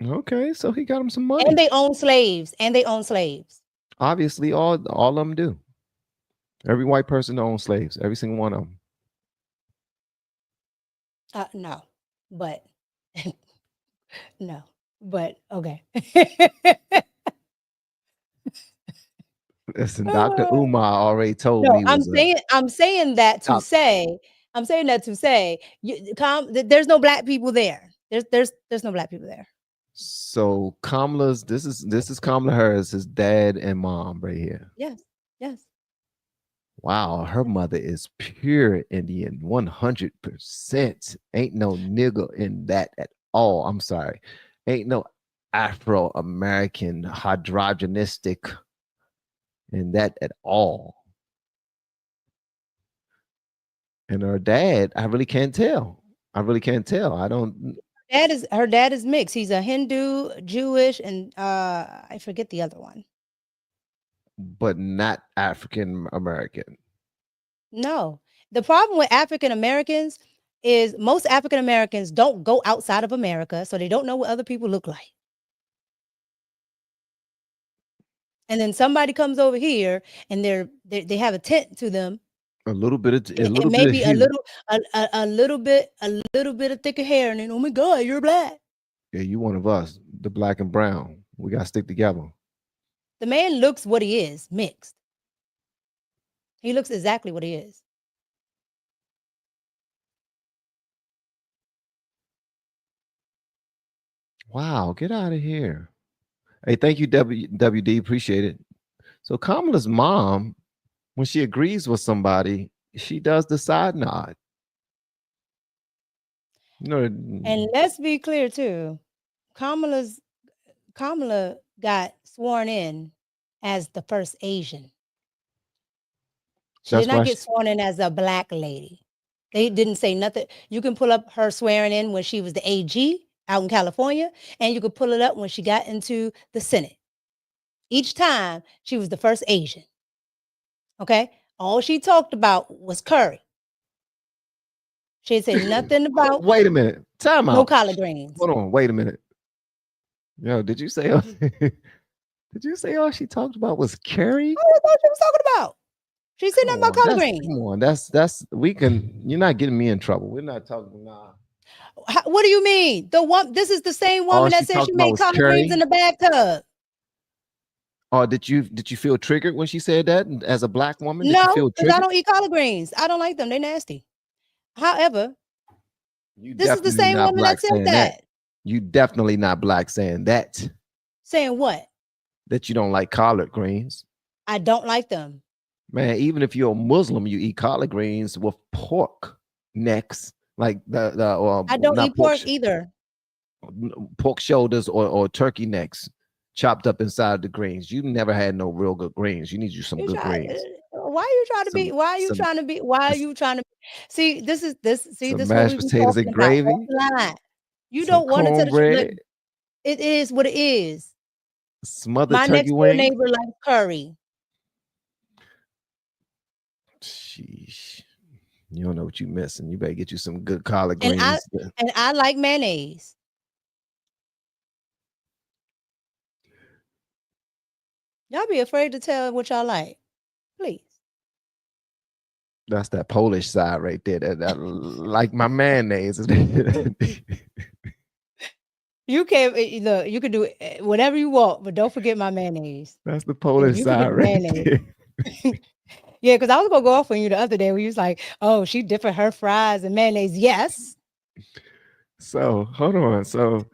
Okay, so he got him some money. And they own slaves. Obviously, all of them do. Every white person owns slaves. Every single one of them. No, but okay. Listen, Dr. Umar already told me. I'm saying that to say, there's no black people there. There's no black people there. So this is Kamala Harris, his dad and mom right here. Yes. Wow, her mother is pure Indian, 100%. Ain't no nigga in that at all. I'm sorry. Ain't no Afro-American hydrogenistic in that at all. And her dad, I really can't tell. I don't. Her dad is mixed. He's a Hindu, Jewish, and I forget the other one. But not African American. No. The problem with African Americans is most African Americans don't go outside of America, so they don't know what other people look like. And then somebody comes over here and they have a tint to them. A little bit of thicker hair, and then, oh my God, you're black. Yeah, you one of us, the black and brown. We gotta stick together. The man looks what he is, mixed. He looks exactly what he is. Wow, get out of here. Hey, thank you, WD. Appreciate it. So Kamala's mom, when she agrees with somebody, she does the side nod. And let's be clear too. Kamala got sworn in as the first Asian. She did not get sworn in as a black lady. They didn't say nothing. You can pull up her swearing in when she was the AG out in California, and you could pull it up when she got into the Senate. Each time she was the first Asian. Okay? All she talked about was curry. She said nothing about wait a minute. Time out. No collard greens. Hold on, wait a minute. Yo, did you say all she talked about was curry? What I thought she was talking about? She said nothing about collard greens. Come on, that's you're not getting me in trouble. We're not talking nah. What do you mean? This is the same woman that said she made collard greens in the bathtub. Oh, did you feel triggered when she said that as a black woman? No, because I don't eat collard greens. I don't like them. They're nasty. However, this is the same woman that said that. You definitely not black saying that. Saying what? That you don't like collard greens. I don't like them. Man, even if you're a Muslim, you eat collard greens with pork necks like the I don't not eat pork either. pork shoulders or turkey necks chopped up inside the greens. You never had no real good greens. You need you some good greens. Why are you trying to be? Why are you trying to be? Why are you trying to see? This is Some what mashed we be potatoes talking and about gravy. offline. You Some don't want to tell the truth. Look, cornbread. it is what it is. Smothered My turkey next door wings. neighbor likes curry. Sheesh. You don't know what you're missing. You better get you some good collard And greens. I like mayonnaise. Y'all be afraid to tell what y'all like, please. That's that Polish side right there. That like my mayonnaise. You can look. You can do whatever you want, but don't forget my mayonnaise. That's the Polish side right there. Yeah, because I was gonna go off on you the other day where you was like, "Oh, she dipping her fries in mayonnaise." Yes. So hold on. So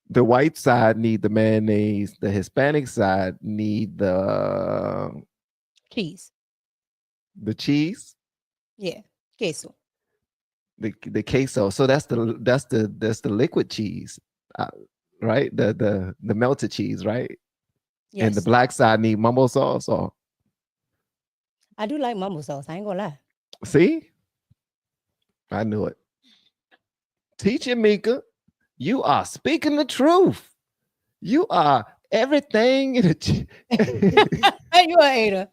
the white side need the mayonnaise. The Hispanic side need the cheese. The cheese. Yeah, queso. The queso. So that's the liquid cheese, right? The melted cheese, right? Yes. And the black side need mumbo sauce. Or I do like mumbo sauce. I ain't gonna lie. See, I knew it. Teacher Mika, you are speaking the truth. You are everything in a you a hater.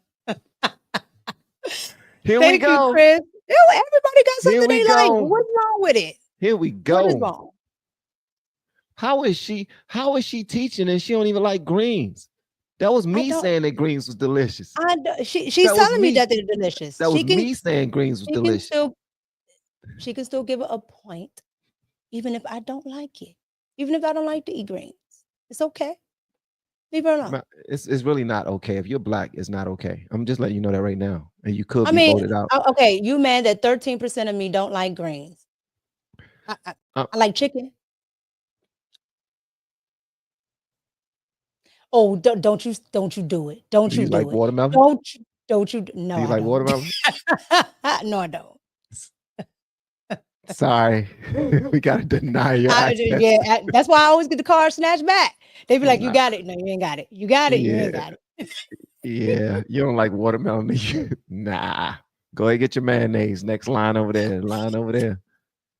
Here Thank we go. You, Chris. Ew, everybody got something they like. What's wrong with it? Here we go. What is wrong? How is she teaching and she don't even like greens? That was me saying that greens was delicious. She's telling me that they're delicious. That was me saying greens was delicious. She can still give it a point, even if I don't like it. Even if I don't like to eat greens. It's okay. Leave her alone. It's really not okay. If you're black, it's not okay. I'm just letting you know that right now. And you could be voted out. Okay, you mad that 13% of me don't like greens. I like chicken. Oh, don't you do it. Don't you do like it. Watermelon? Don't you no. Do you like watermelon? No, I don't. Sorry. We gotta deny your access. Yeah, that's why I always get the car snatched back. They be like, you got it. No, you ain't got it. You got it, you ain't got it. Yeah, you don't like watermelon. Nah. Go ahead, get your mayonnaise. Next line over there.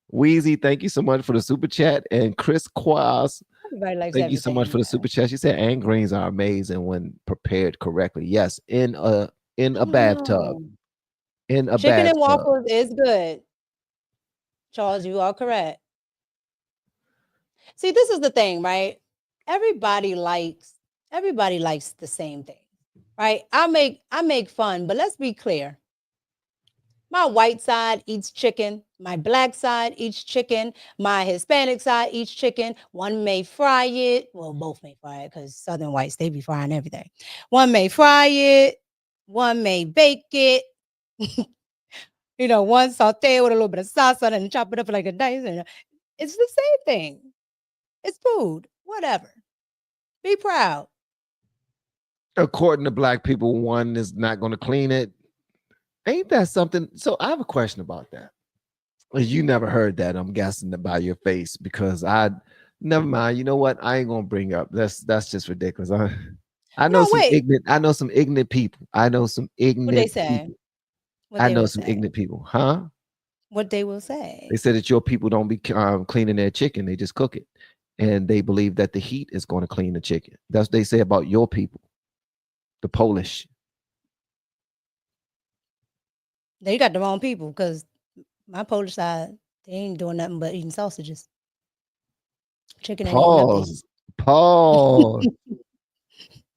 Wheezy, thank you so much for the super chat. And Chris Quaz, thank you so much for the super chat. She said, and greens are amazing when prepared correctly. Yes, in a bathtub. In a chicken bathtub. And waffles is good. Charles, you are correct. See, this is the thing, right? Everybody likes the same thing, right? I make fun, but let's be clear. My white side eats chicken. My black side eats chicken. My Hispanic side eats chicken. One may fry it. Well, both may fry it because Southern whites, they be frying everything. One may fry it. One may bake it. One saute with a little bit of salsa and chop it up like a dice. It's the same thing. It's food. Whatever. Be proud. According to black people, one is not going to clean it. Ain't that something? So I have a question about that. You never heard that, I'm guessing, by your face, because never mind. You know what? I ain't gonna bring up. That's just ridiculous. I know some ignorant people. I know some ignorant what they say? people. I know some ignorant people, huh? What they will say? They said that your people don't be cleaning their chicken; they just cook it, and they believe that the heat is going to clean the chicken. That's what they say about your people, the Polish. They got the wrong people, because my Polish side, they ain't doing nothing but eating sausages. Chicken ain't eating nothing. Pause.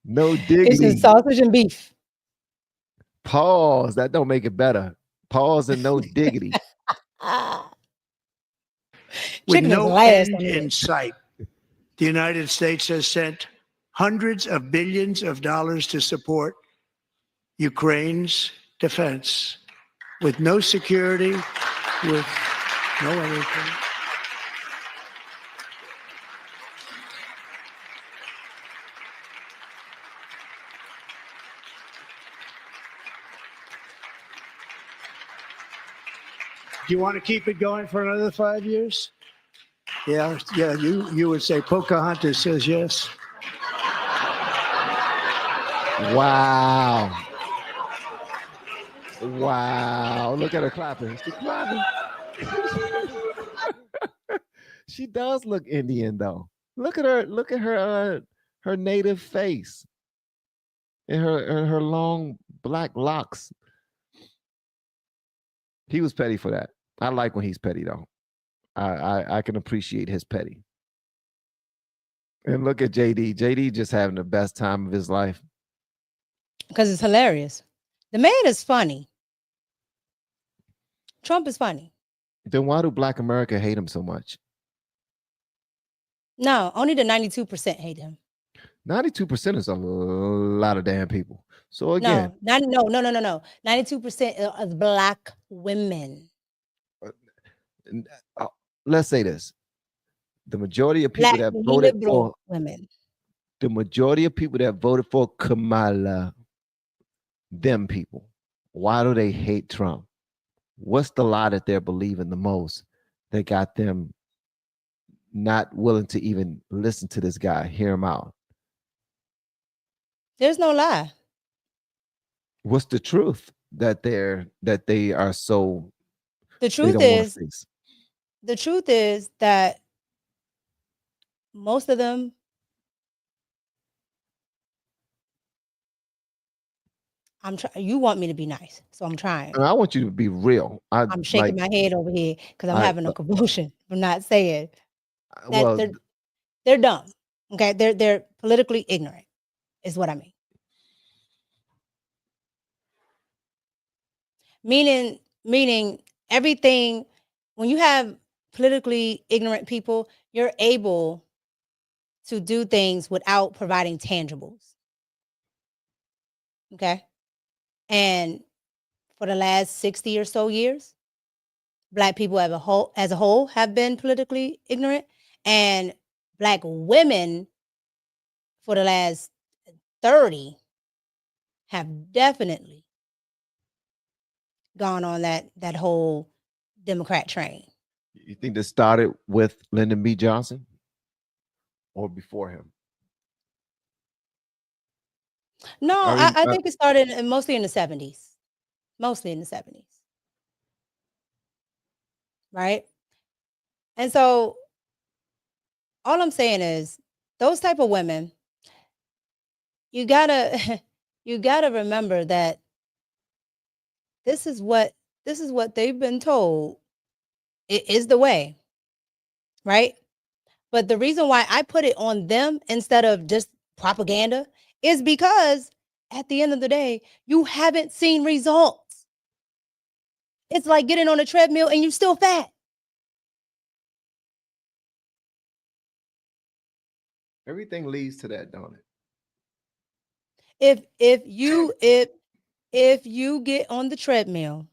No diggity. It's just sausage and beef. Pause. That don't make it better. Pause and no diggity. With no end in sight, the United States has sent hundreds of billions of dollars to support Ukraine's defense. With no security, with no anything. Do you want to keep it going for another 5 years? Yeah. You would say Pocahontas says yes. Wow. Wow. Look at her clapping. She's clapping. She does look Indian though. Look at her. Look at her her native face. And her long black locks. He was petty for that. I like when he's petty though. I can appreciate his petty. And look at JD. JD just having the best time of his life. Because it's hilarious. The man is funny. Trump is funny. Then why do Black America hate him so much? No, only the 92% hate him. 92% is a lot of damn people. So again, no. 92% of Black women. Let's say this. The majority of people that voted for women. The majority of people that voted for Kamala, them people, why do they hate Trump? What's the lie that they're believing the most that got them not willing to even listen to this guy, hear him out? There's no lie. What's the truth that they are so? The truth is that most of them you want me to be nice, so I'm trying. I want you to be real. I'm shaking my head over here because I'm having a convulsion. I'm not saying that well, they're dumb. Okay, they're politically ignorant, is what I mean. Meaning everything. When you have politically ignorant people, you're able to do things without providing tangibles. Okay. And for the last 60 or so years, Black people as a whole have been politically ignorant, and Black women for the last 30 have definitely gone on that whole Democrat train. You think this started with Lyndon B. Johnson or before him? No, I think it started mostly in the 70s. Mostly in the 70s. Right? And so all I'm saying is those type of women, you gotta remember that this is what they've been told it is the way. Right? But the reason why I put it on them instead of just propaganda is because at the end of the day, you haven't seen results. It's like getting on a treadmill and you're still fat. Everything leads to that, don't it? If you get on the treadmill.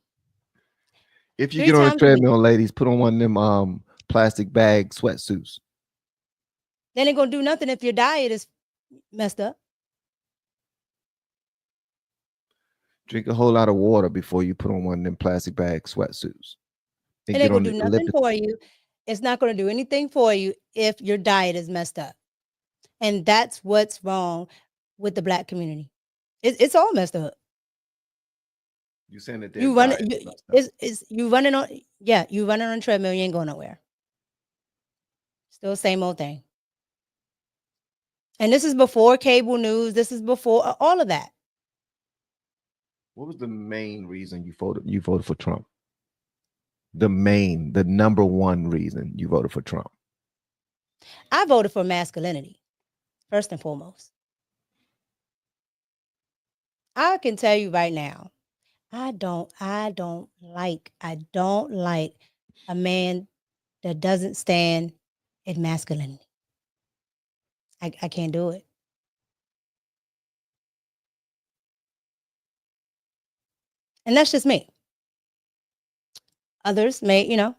If you get on a treadmill, ladies, put on one of them plastic bag sweatsuits. Then ain't gonna do nothing if your diet is messed up. Drink a whole lot of water before you put on one of them plastic bag sweatsuits. It ain't gonna do nothing for you. It's not gonna do anything for you if your diet is messed up. And that's what's wrong with the Black community. It's all messed up. You saying that you running on a treadmill, you ain't going nowhere. Still same old thing. And this is before cable news. This is before all of that. What was the main reason you voted for Trump? The number one reason you voted for Trump? I voted for masculinity, first and foremost. I can tell you right now, I don't like a man that doesn't stand in masculinity. I can't do it. And that's just me. Others may or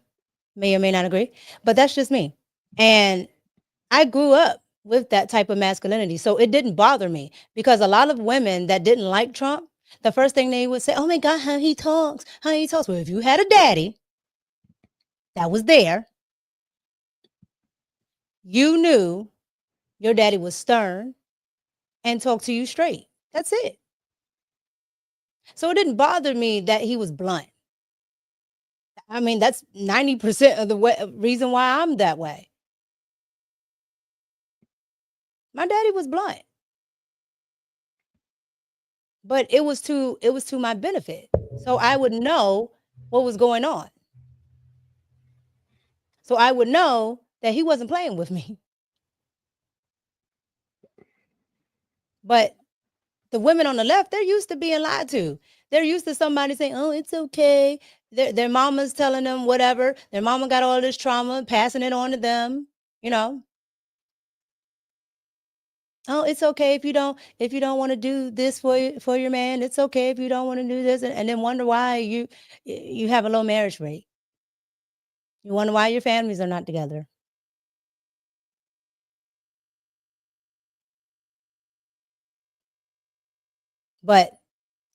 may not agree, but that's just me. And I grew up with that type of masculinity. So it didn't bother me because a lot of women that didn't like Trump, the first thing they would say, oh my God, how he talks. Well, if you had a daddy that was there, you knew your daddy was stern and talked to you straight. That's it. So it didn't bother me that he was blunt. I mean, that's 90% of the reason why I'm that way. My daddy was blunt. But it was to my benefit. So I would know what was going on. So I would know that he wasn't playing with me. But the women on the left, they're used to being lied to. They're used to somebody saying, oh, it's okay. Their mama's telling them whatever. Their mama got all this trauma, passing it on to them, you know. Oh, it's okay if you don't want to do this for your man. It's okay if you don't want to do this, and then wonder why you have a low marriage rate. You wonder why your families are not together. But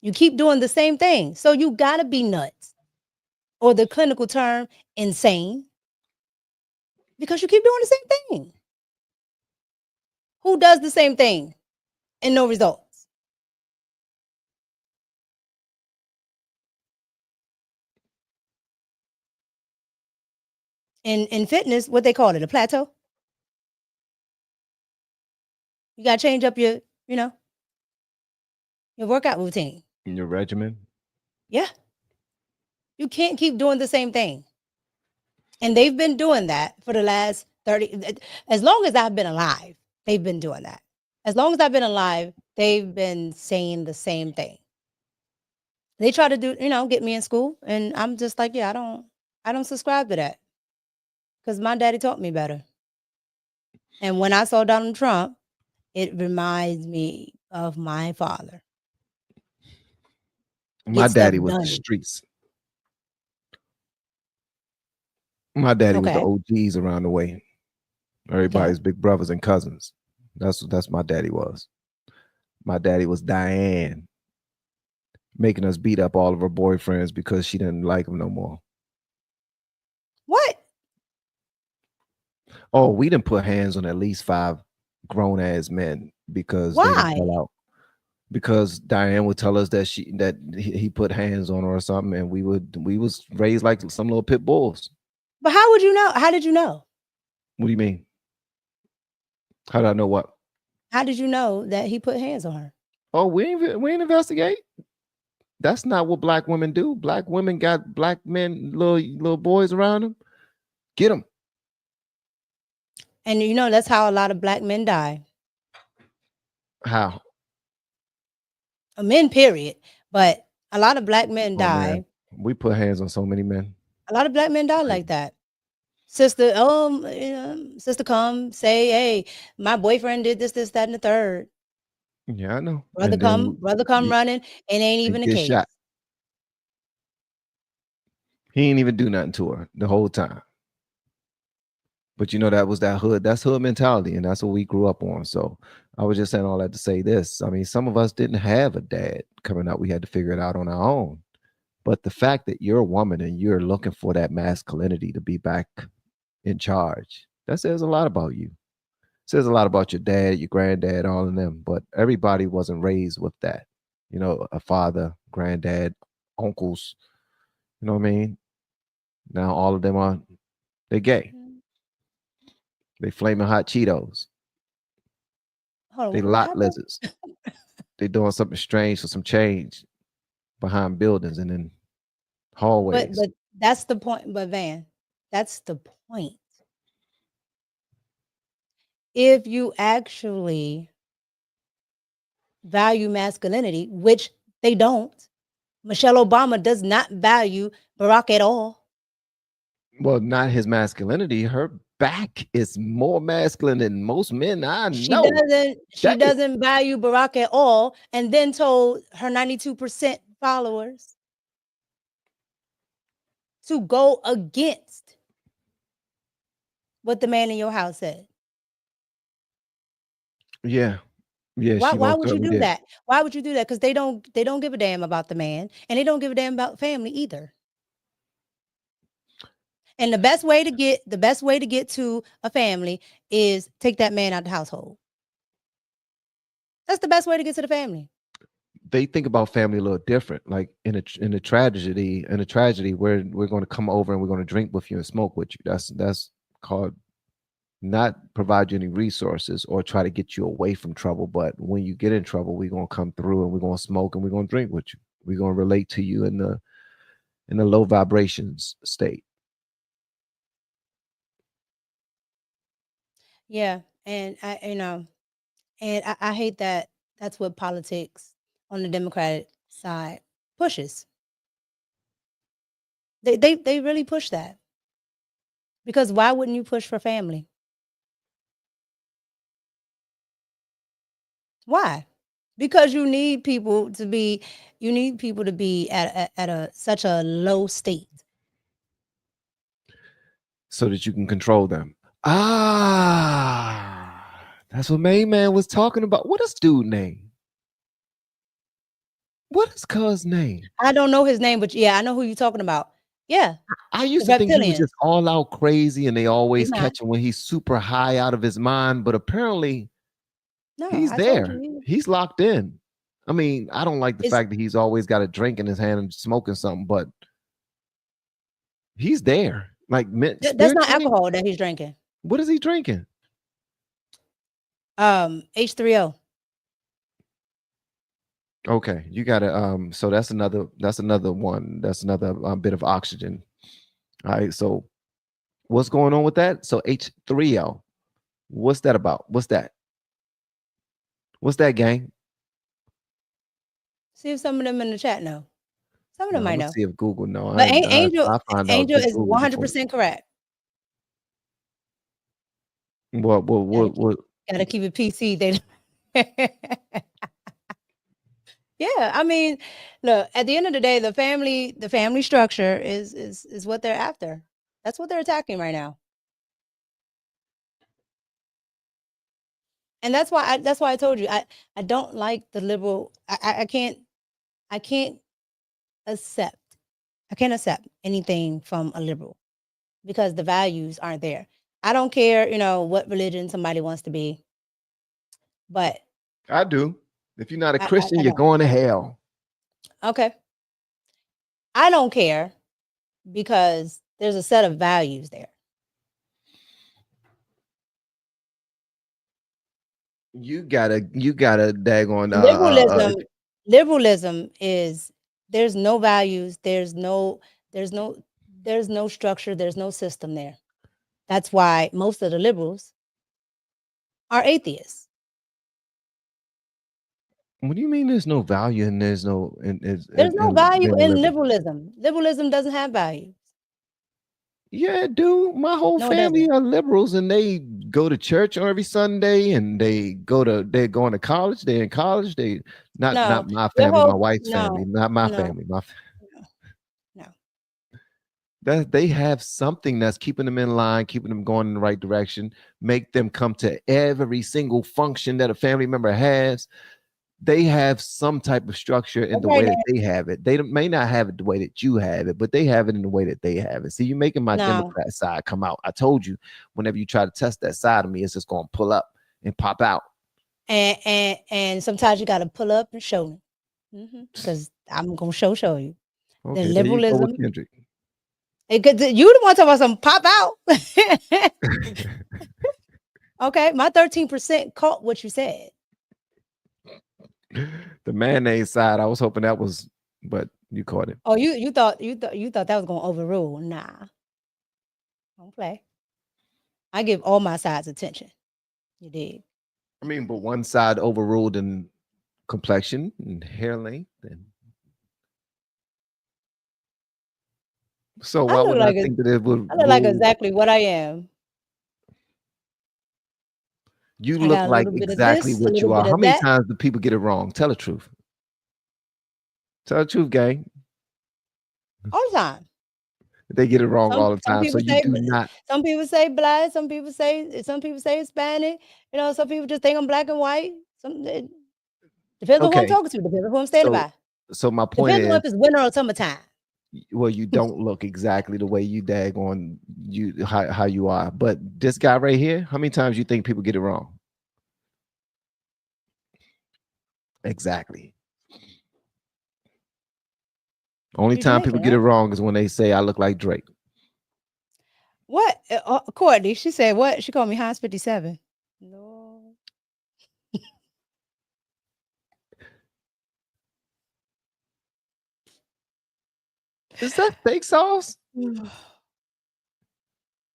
you keep doing the same thing. So you got to be nuts, or the clinical term, insane, because you keep doing the same thing. Who does the same thing and no results? In fitness, what they call it, a plateau. You got to change up your workout routine. In your regimen? Yeah. You can't keep doing the same thing. And they've been doing that for the last 30, as long as I've been alive, they've been doing that. As long as I've been alive, they've been saying the same thing. They try to do, get me in school. And I'm just like, yeah, I don't subscribe to that. Because my daddy taught me better. And when I saw Donald Trump, it reminds me of my father. My daddy was the streets. My daddy was the OGs around the way. Everybody's big brothers and cousins. That's my daddy was. My daddy was Diane, making us beat up all of her boyfriends because she didn't like them no more. What? Oh, we didn't put hands on at least 5 grown-ass men because why? They didn't fell out. Because Diane would tell us that he put hands on her or something, and we was raised like some little pit bulls. But how would you know? How did you know? What do you mean? How did I know what? How did you know that he put hands on her? Oh, we ain't investigate. That's not what black women do. Black women got black men, little boys around them. Get them. And that's how a lot of black men die. How? Men, period. But a lot of black men die. Man. We put hands on so many men. A lot of black men die like that. Sister, sister come say, hey, my boyfriend did this, that, and the third. Yeah, I know. Brother come running, and ain't even the case. Shot. He ain't even do nothing to her the whole time. But that was that hood. That's hood mentality, and that's what we grew up on. So I was just saying all that to say this. I mean, some of us didn't have a dad coming up. We had to figure it out on our own. But the fact that you're a woman and you're looking for that masculinity to be back in charge, that says a lot about you. It says a lot about your dad, your granddad, all of them. But everybody wasn't raised with that. A father, granddad, uncles. You know what I mean? Now all of them they're gay. They flaming hot Cheetos. They lot lizards. They doing something strange for some change behind buildings and in hallways. But that's the point. But Van, that's the point. If you actually value masculinity, which they don't, Michelle Obama does not value Barack at all. Well, not his masculinity. Her back is more masculine than most men I know. She doesn't value Barack at all, and then told her 92% followers to go against what the man in your house said. Yeah. Why would you do that? Why would you do that? Because they don't give a damn about the man, and they don't give a damn about family either. And the best way to get to a family is take that man out the household. That's the best way to get to the family. They think about family a little different. Like in a tragedy, we're going to come over and we're going to drink with you and smoke with you. That's called not provide you any resources or try to get you away from trouble. But when you get in trouble, we're going to come through and we're going to smoke and we're going to drink with you. We're going to relate to you in the low vibrations state. Yeah, and I hate that that's what politics on the Democratic side pushes. They really push that. Because why wouldn't you push for family? Why? Because you need people to be at such a low state. So that you can control them. That's what Main Man was talking about. What is dude name? What is cuz name? I don't know his name, but yeah, I know who you're talking about. Yeah. I used to think he was just all out crazy and they always catch him when he's super high out of his mind, but apparently he's there. He's locked in. I mean, I don't like the fact that he's always got a drink in his hand and smoking something, but he's there. Like that's not alcohol that he's drinking. What is he drinking? H3O. Okay, you got to so that's another one. That's another bit of oxygen. All right, so what's going on with that? So H3O. What's that about? What's that, gang? See if some of them in the chat know. Some of them might know. See if Google know. But Angel is 100% correct. What? Gotta keep it PC. They yeah, I mean, look, at the end of the day, the family structure is what they're after. That's what they're attacking right now. And that's why I told you I don't like the liberal. I can't accept anything from a liberal because the values aren't there. I don't care, what religion somebody wants to be, but I do. If you're not a Christian, you're going to hell. Okay. I don't care because there's a set of values there. You gotta daggone liberalism is there's no values, there's no structure, there's no system there. That's why most of the liberals are atheists. What do you mean there's no value and there's no value in liberalism? Liberalism doesn't have values. Yeah, dude. My whole family are liberals and they go to church every Sunday and they're going to college. They're in college. Not my family, my wife's family, not my family. That they have something that's keeping them in line, keeping them going in the right direction, make them come to every single function that a family member has. They have some type of structure in the way that they have it. They may not have it the way that you have it, but they have it in the way that they have it. See, you're making my Democrat side come out. I told you, whenever you try to test that side of me, it's just going to pull up and pop out. And sometimes you got to pull up and show me, because I'm going to show you. Okay, the liberalism. You the one talking about some pop out. Okay, my 13% caught what you said. The mayonnaise side, I was hoping that was, but you caught it. Oh, you thought that was gonna overrule? Nah, don't play. I give all my sides attention. You did. I mean, but one side overruled in complexion and hair length, and so why would I think that it would? I look like exactly what I am. You look like exactly what you are. How many times do people get it wrong? Tell the truth. Tell the truth, gang. All the time. They get it wrong all the time. So you do not. Some people say black. Some people say Hispanic. Some people just think I'm black and white. Depends on who I'm talking to. Depends on who I'm standing by. So my point depends on if it's winter or summertime. Well, you don't look exactly the way you daggone you how you are. But this guy right here, how many times you think people get it wrong? Exactly. Only You time Jamaican, people get it right? wrong is when they say I look like Drake. What? Courtney, she said what? She called me Hans 57. No. Is that steak sauce?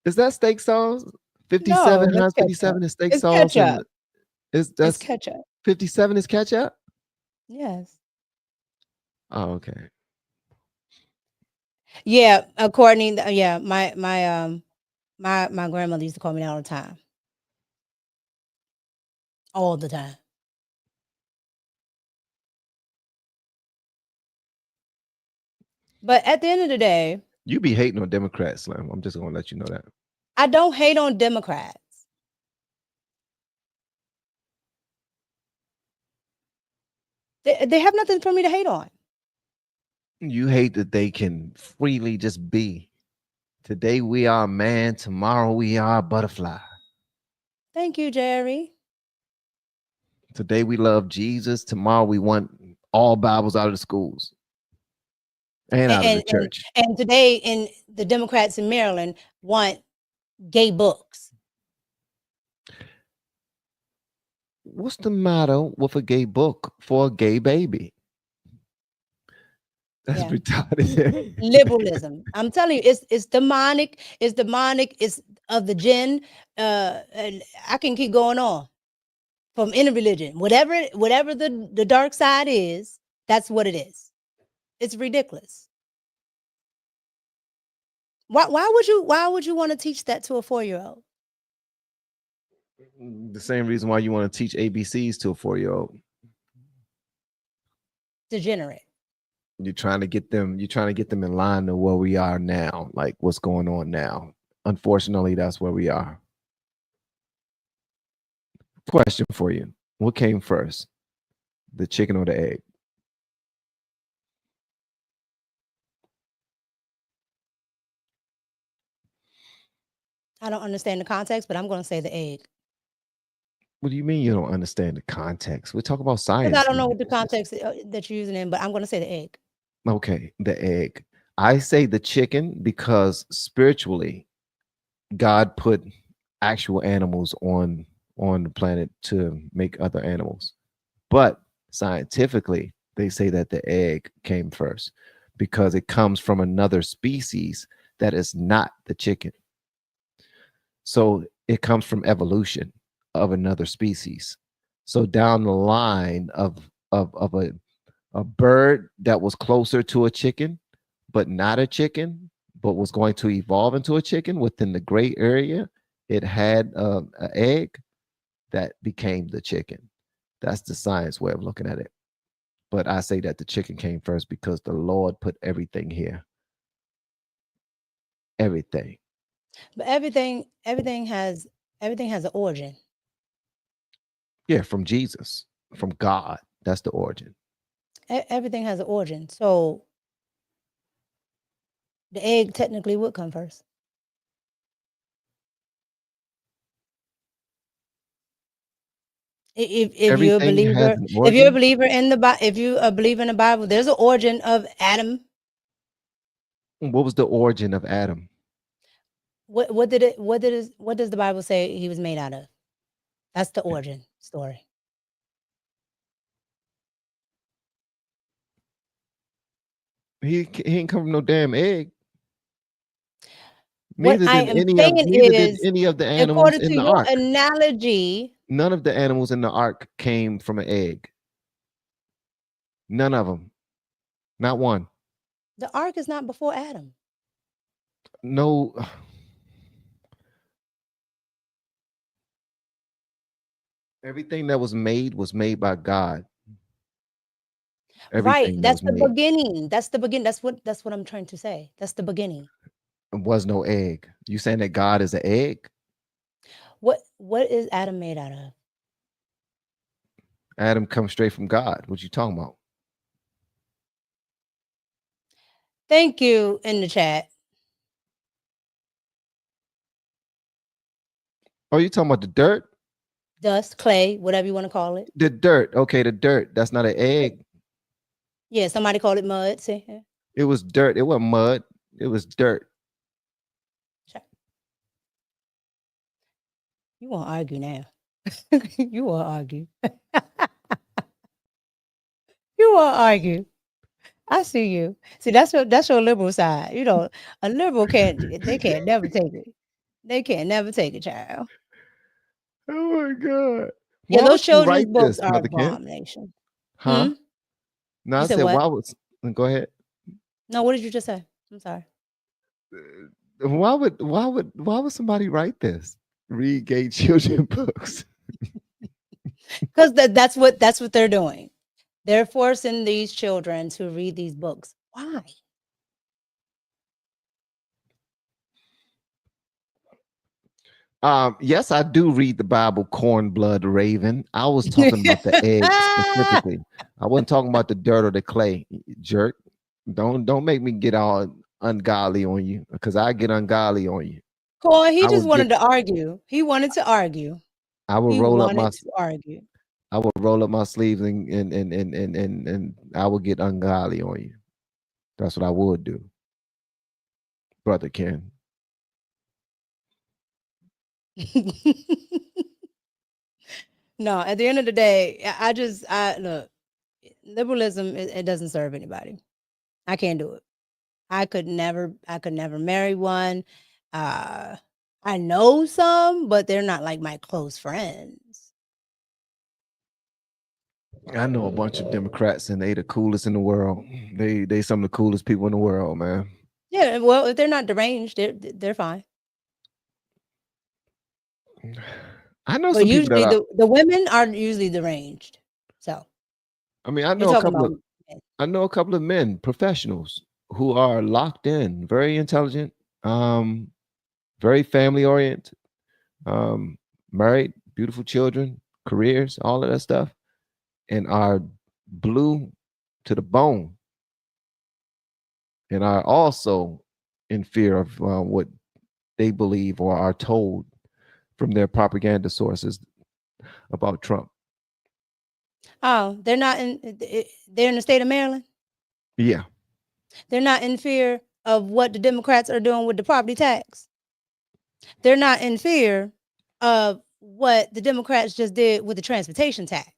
Is that steak sauce? No, 57 that's Hans ketchup. 57 is steak It's sauce, ketchup. and is It's that's ketchup. 57 is ketchup? Yes. Oh, okay. Yeah, Courtney. Yeah, my grandmother used to call me that all the time. All the time. But at the end of the day, You be hating on Democrats, Slim. I'm just gonna let you know that. I don't hate on Democrats. They have nothing for me to hate on. You hate that they can freely just be. Today we are a man, tomorrow we are a butterfly. Thank you, Jerry. Today we love Jesus, tomorrow we want all Bibles out of the schools and out of the church. And today in the Democrats in Maryland want gay books. What's the matter with a gay book for a gay baby? That's retarded. Liberalism. I'm telling you, it's demonic. It's demonic. It's of the jinn. And I can keep going on. From any religion, whatever the dark side is, that's what it is. It's ridiculous. Why would you want to teach that to a 4-year-old? The same reason why you want to teach ABCs to a 4-year-old. Degenerate. You're trying to get them in line to where we are now, like what's going on now. Unfortunately, that's where we are. Question for you. What came first? The chicken or the egg? I don't understand the context, but I'm going to say the egg. What do you mean you don't understand the context? We're talking about science. Because I don't know what the context that you're using in, but I'm going to say the egg. Okay, the egg. I say the chicken because spiritually, God put actual animals on the planet to make other animals. But scientifically, they say that the egg came first because it comes from another species that is not the chicken. So it comes from evolution of another species. So down the line of a bird that was closer to a chicken, but not a chicken, but was going to evolve into a chicken within the gray area, it had an egg that became the chicken. That's the science way of looking at it. But I say that the chicken came first because the Lord put everything here. Everything. But everything has an origin. Yeah, from Jesus, from God. That's the origin. Everything has an origin. So the egg technically would come first. If you're a believer, if you're a believer in the Bible, there's an origin of Adam. What was the origin of Adam? What does the Bible say he was made out of? That's the origin story. He ain't come from no damn egg. What I am saying is, any of the animals according in to the your ark. analogy, None of the animals in the ark came from an egg. None of them. Not one. the ark is not before Adam. No. Everything that was made by God. Right. That's the beginning. That's the beginning. That's what I'm trying to say. That's the beginning. It was no egg. You saying that God is an egg? What is Adam made out of? Adam comes straight from God. What you talking about? Thank you in the chat. Oh, you talking about the dirt? Dust, clay, whatever you want to call it. The dirt. Okay, the dirt. That's not an egg. Yeah, somebody called it mud. See? It was dirt. It wasn't mud. It was dirt. You want to argue now. You want to argue. You want to argue. I see you. See, that's your liberal side. You know, a liberal can't never take it. They can't never take it, child. Oh my God. Yeah, Why those would you children's write books this, are Mother Ken? abomination. Huh? No, You I said said, what? why would go ahead. No, what did you just say? I'm sorry. Why would somebody write this? Read gay children books. Because that's what they're doing. They're forcing these children to read these books. Why? Yes, I do read the Bible, cornblood raven. I was talking about the egg specifically. I wasn't talking about the dirt or the clay, jerk. Don't make me get all ungodly on you, because I get ungodly on you. Corn, he just wanted to argue. He wanted to argue. I will He roll up wanted to argue. I will roll up my sleeves and I will get ungodly on you. That's what I would do, Brother Ken. No, at the end of the day, I look, liberalism, it doesn't serve anybody. I can't do it. I could never marry one. I know some, but they're not like my close friends. I know a bunch of Democrats, and they the coolest in the world. They some of the coolest people in the world, man. Yeah, well, if they're not deranged, they're fine. I know but some usually people that are, the women are usually deranged. So I mean, I know a couple of men, professionals, who are locked in, very intelligent, very family oriented, married, beautiful children, careers, all of that stuff, and are blue to the bone, and are also in fear of what they believe or are told from their propaganda sources about Trump. Oh, they're in the state of Maryland? Yeah. They're not in fear of what the Democrats are doing with the property tax. They're not in fear of what the Democrats just did with the transportation tax.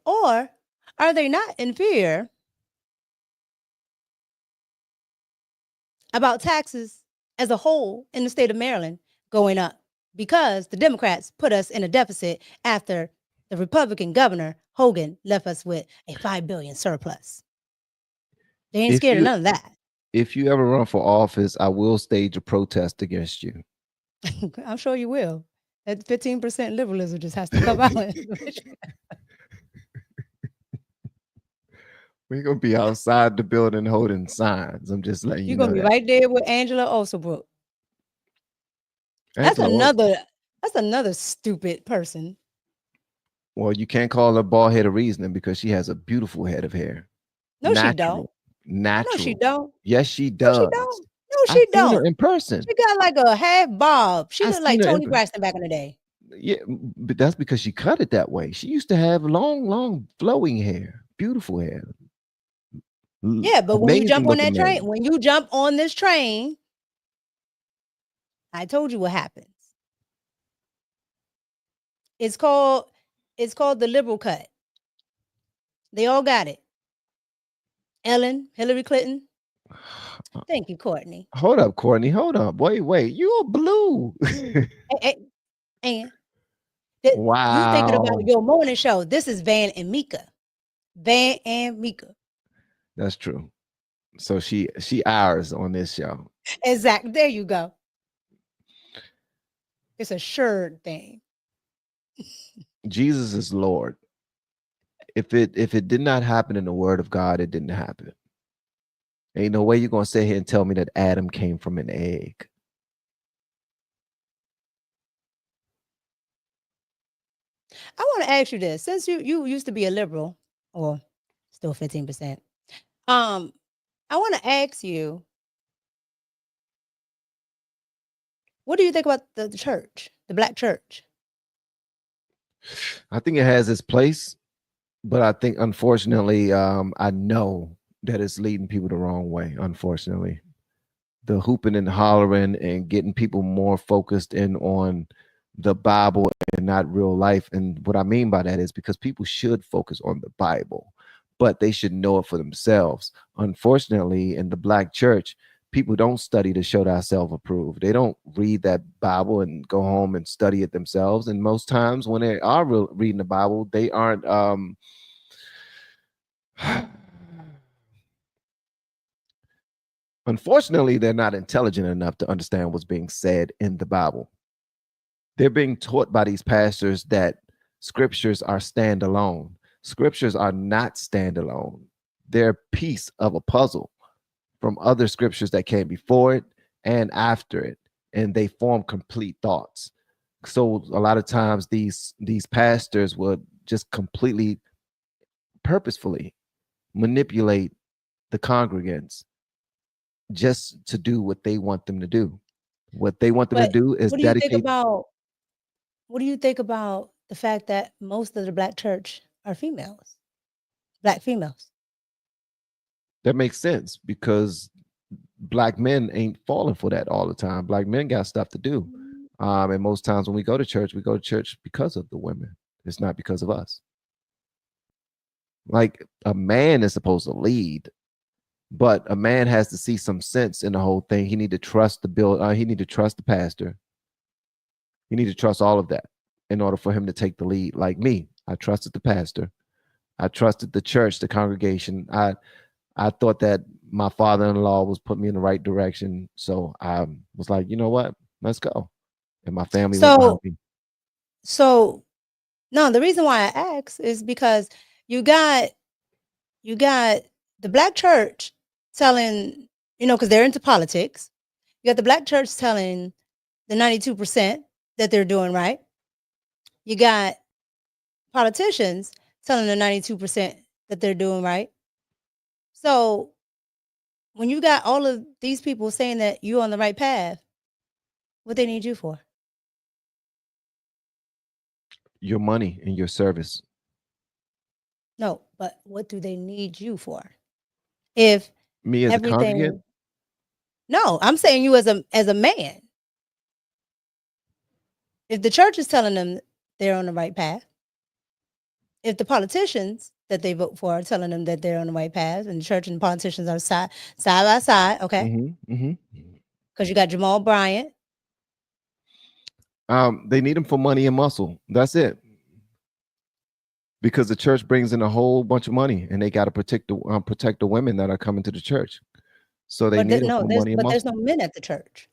Or are they not in fear about taxes as a whole in the state of Maryland going up because the Democrats put us in a deficit after the Republican governor Hogan left us with a $5 billion surplus? They ain't scared of none of that. If you ever run for office, I will stage a protest against you. I'm sure you will. That 15% liberalism just has to come out. We're going to be outside the building holding signs. I'm just letting you know. You're going to be right there with Angela Ossobrook. That's another stupid person. Well, you can't call her bald head of reasoning because she has a beautiful head of hair. No, she don't. Natural. No, she don't. Yes, she does. No, she don't. No, she don't. Seen her in person. She got like a half bob. She looked like Toni Braxton back in the day. Yeah, but that's because she cut it that way. She used to have long, flowing hair, beautiful hair. Yeah, but when you jump on that train, when you jump on this train, I told you what happens. It's called the liberal cut. They all got it. Ellen, Hillary Clinton. Thank you, Courtney. Hold up, Courtney. Hold up. Wait. You're blue. And wow. You thinking about your morning show. This is Van and Mika. Van and Mika. That's true. So she ours on this show. Exactly. There you go. It's a shirt thing. Jesus is Lord. If it did not happen in the word of God, it didn't happen. Ain't no way you're gonna sit here and tell me that Adam came from an egg. I want to ask you this. Since you used to be a liberal, or Still 15%. I want to ask you, what do you think about the church, the black church? I think it has its place, but I think unfortunately, I know that it's leading people the wrong way. Unfortunately, the hooping and hollering and getting people more focused in on the Bible and not real life. And what I mean by that is because people should focus on the Bible, but they should know it for themselves. Unfortunately, in the black church, people don't study to show thyself approved. They don't read that Bible and go home and study it themselves. And most times when they are reading the Bible, they aren't unfortunately, they're not intelligent enough to understand what's being said in the Bible. They're being taught by these pastors that scriptures are standalone. Scriptures are not standalone. They're a piece of a puzzle from other scriptures that came before it and after it, and they form complete thoughts. So a lot of times these pastors would just completely purposefully manipulate the congregants just to do what they want them to do. What they want them to do is dedicate. What do you think about the fact that most of the black church are females, black females? That makes sense because black men ain't falling for that all the time. Black men got stuff to do. And most times when we go to church because of the women. It's not because of us. Like a man is supposed to lead, but a man has to see some sense in the whole thing. He need to trust the he need to trust the pastor. You need to trust all of that in order for him to take the lead. Like me, I trusted the pastor. I trusted the church, the congregation. I thought that my father-in-law was putting me in the right direction. So I was like, you know what? Let's go. And my family went behind me. So no, the reason why I ask is because you got the black church telling, because they're into politics. You got the black church telling the 92% that they're doing right. You got politicians telling the 92% that they're doing right. So when you got all of these people saying that you're on the right path, what they need you for? Your money and your service. No, but what do they need you for? If me as a congregant? No, I'm saying you as a man. If the church is telling them they're on the right path, if the politicians that they vote for are telling them that they're on the right path, and the church and the politicians are side by side, okay? Because you got Jamal Bryant. They need him for money and muscle. That's it. Because the church brings in a whole bunch of money, and they got to protect the women that are coming to the church. So they need him for money and muscle. But there's no men at the church.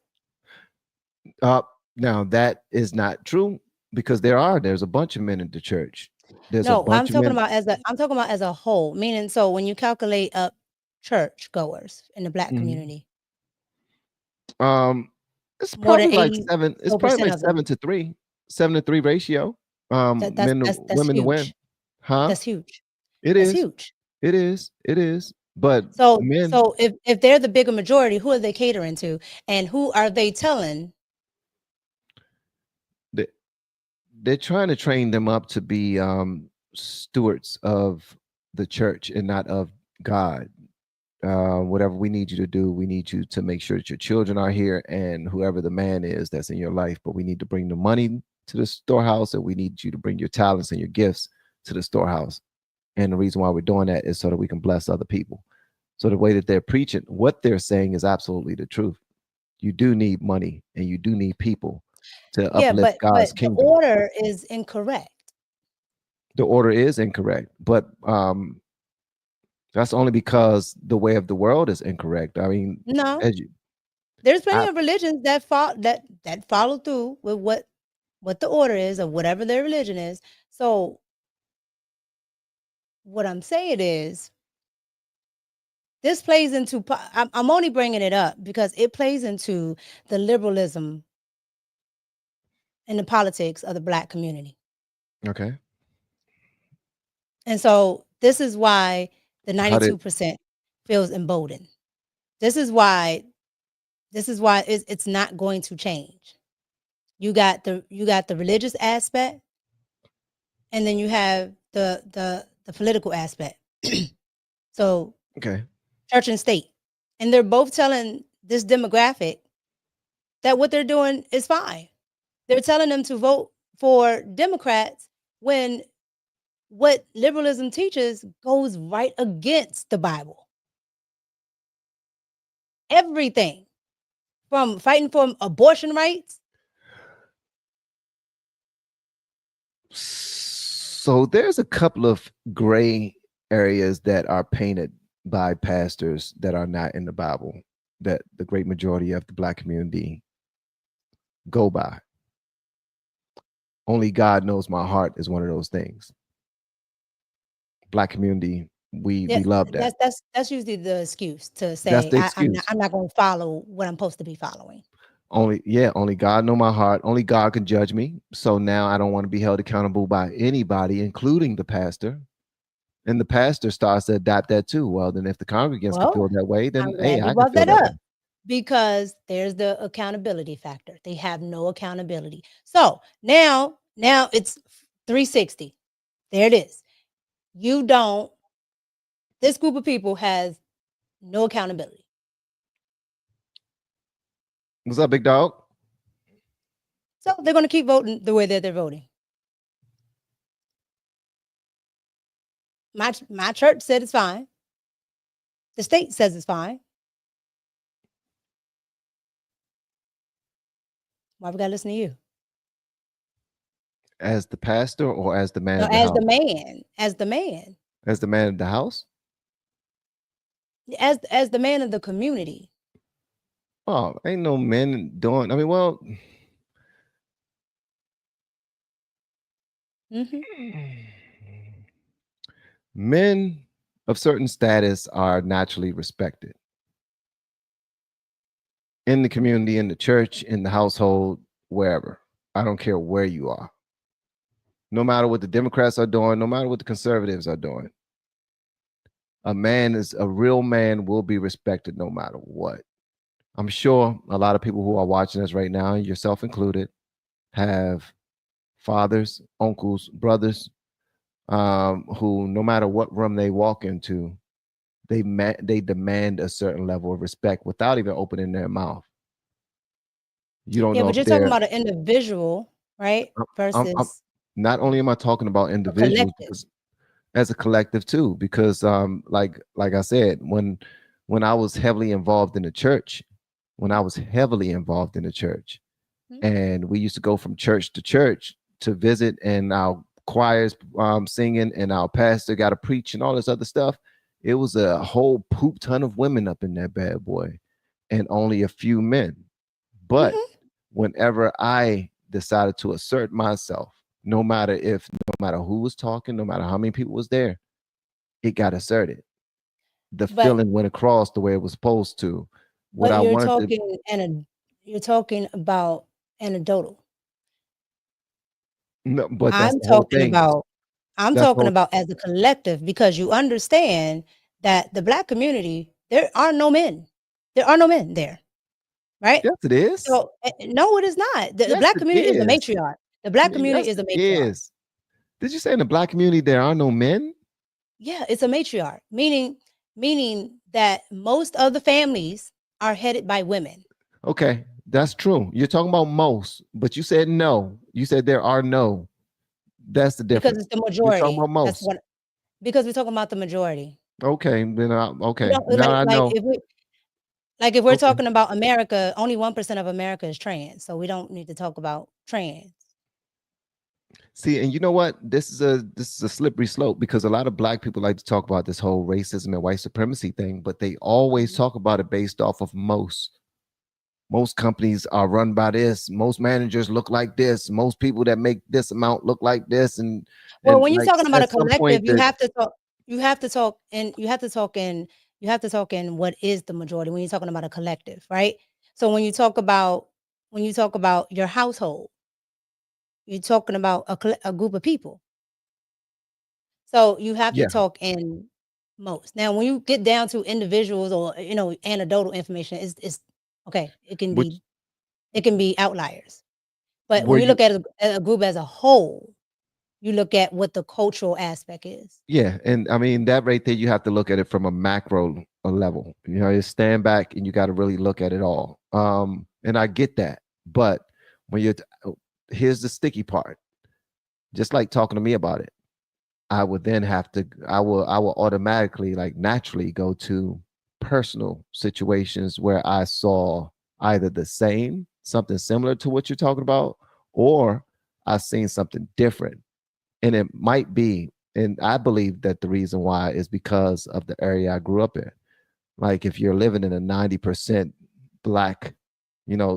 Now that is not true because there's a bunch of men in the church. I'm talking about as a whole, meaning so when you calculate up church goers in the black community. It's probably like 7. It's probably like 7-3, 7-3 ratio. That's women huge. to win. Huh? That's huge. That's huge. It is. But so men, so if they're the bigger majority, who are they catering to, and who are they telling? They're trying to train them up to be stewards of the church and not of God. Whatever we need you to do, we need you to make sure that your children are here and whoever the man is that's in your life. But we need to bring the money to the storehouse, and we need you to bring your talents and your gifts to the storehouse. And the reason why we're doing that is so that we can bless other people. So the way that they're preaching, what they're saying is absolutely the truth. You do need money and you do need people to uplift God's kingdom. The order is incorrect. The order is incorrect, but that's only because the way of the world is incorrect. I mean, no, there's plenty of religions that follow through with what the order is of whatever their religion is. So what I'm saying is this plays into, I'm only bringing it up because it plays into the liberalism and the politics of the black community. Okay. And so this is why The 92% feels emboldened. This is why it's not going to change. You got the religious aspect, and then you have the political aspect. So okay, church and state, and they're both telling this demographic that what they're doing is fine. They're telling them to vote for Democrats when what liberalism teaches goes right against the Bible. Everything from fighting for abortion rights. So there's a couple of gray areas that are painted by pastors that are not in the Bible that the great majority of the Black community go by. Only God knows my heart is one of those things. Black community, we love that. That's usually the excuse to say I'm not going to follow what I'm supposed to be following. Only God know my heart. Only God can judge me. So now I don't want to be held accountable by anybody, including the pastor. And the pastor starts to adapt that too. Well, then if the congregants can feel that way, then hey, I can feel that way. Because there's the accountability factor. They have no accountability. So now it's 360. There it is. This group of people has no accountability. What's up, big dog? So they're going to keep voting the way that they're voting. My church said it's fine. The state says it's fine. Why we got to listen to you? As the pastor or as the man? No, of the as house? the man. As the man. As the man of the house? As the man of the community. Oh, ain't no men doing. I mean, well, men of certain status are naturally respected in the community, in the church, in the household, wherever. I don't care where you are. No matter what the Democrats are doing, no matter what the conservatives are doing, a real man will be respected no matter what. I'm sure a lot of people who are watching us right now, yourself included, have fathers, uncles, brothers, who no matter what room they walk into, they demand a certain level of respect without even opening their mouth. You don't know. But you're talking about an individual, right? Versus. Not only am I talking about individuals, because as a collective too, because like I said, when I was heavily involved in the church, and we used to go from church to church to visit, and our choirs singing, and our pastor got to preach and all this other stuff. It was a whole poop ton of women up in that bad boy, and only a few men. But whenever I decided to assert myself, no matter who was talking, no matter how many people was there, it got asserted. The feeling went across the way it was supposed to. You're talking about anecdotal. No, but I'm talking about as a collective, because you understand that the Black community, there are no men. There are no men there. Right? Yes, it is. So no, it is not. The Black community is a matriarch. The Black community is a matriarch. Did you say in the Black community there are no men? Yeah, it's a matriarch, meaning that most of the families are headed by women. Okay, that's true. You're talking about most, but you said no. You said there are no. That's the difference. Because it's the majority. You're talking about most. Because we're talking about the majority. Okay, then okay. I know. If we're talking about America, only 1% of America is trans, so we don't need to talk about trans. See, and you know what? This is a slippery slope, because a lot of Black people like to talk about this whole racism and white supremacy thing, but they always talk about it based off of most. Most companies are run by this. Most managers look like this. Most people that make this amount look like this. And when you're talking about a collective, you have to talk in what is the majority when you're talking about a collective, right? So when you talk about your household, you're talking about a group of people. So you have to talk in most. Now, when you get down to individuals or anecdotal information, it's okay. It can be outliers, but when you look at a group as a whole, you look at what the cultural aspect is. Yeah, and I mean that right there, you have to look at it from a macro level. You stand back and you got to really look at it all. And I get that, but when here's the sticky part. Just like talking to me about it, I would then I will automatically, like, naturally go to personal situations where I saw either something similar to what you're talking about, or I've seen something different. And it might be, and I believe that the reason why is because of the area I grew up in. Like, if you're living in a 90% Black,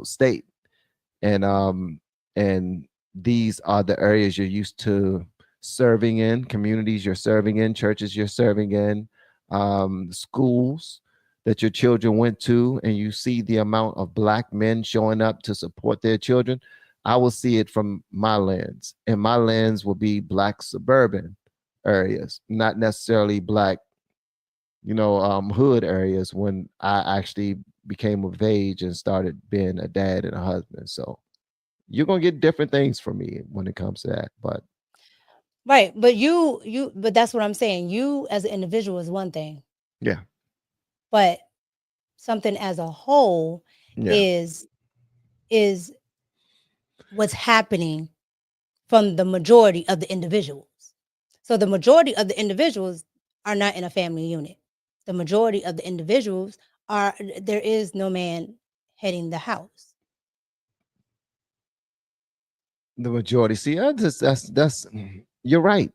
state, and these are the areas you're used to serving in, communities you're serving in, churches you're serving in, schools that your children went to, and you see the amount of Black men showing up to support their children, I will see it from my lens. And my lens will be Black suburban areas, not necessarily Black, hood areas when I actually became of age and started being a dad and a husband. So you're going to get different things from me when it comes to that. But right. But but that's what I'm saying. You as an individual is one thing. Yeah. But something as a whole is what's happening from the majority of the individuals. So the majority of the individuals are not in a family unit. The majority of the individuals there is no man heading the house. The majority, see, that's you're right.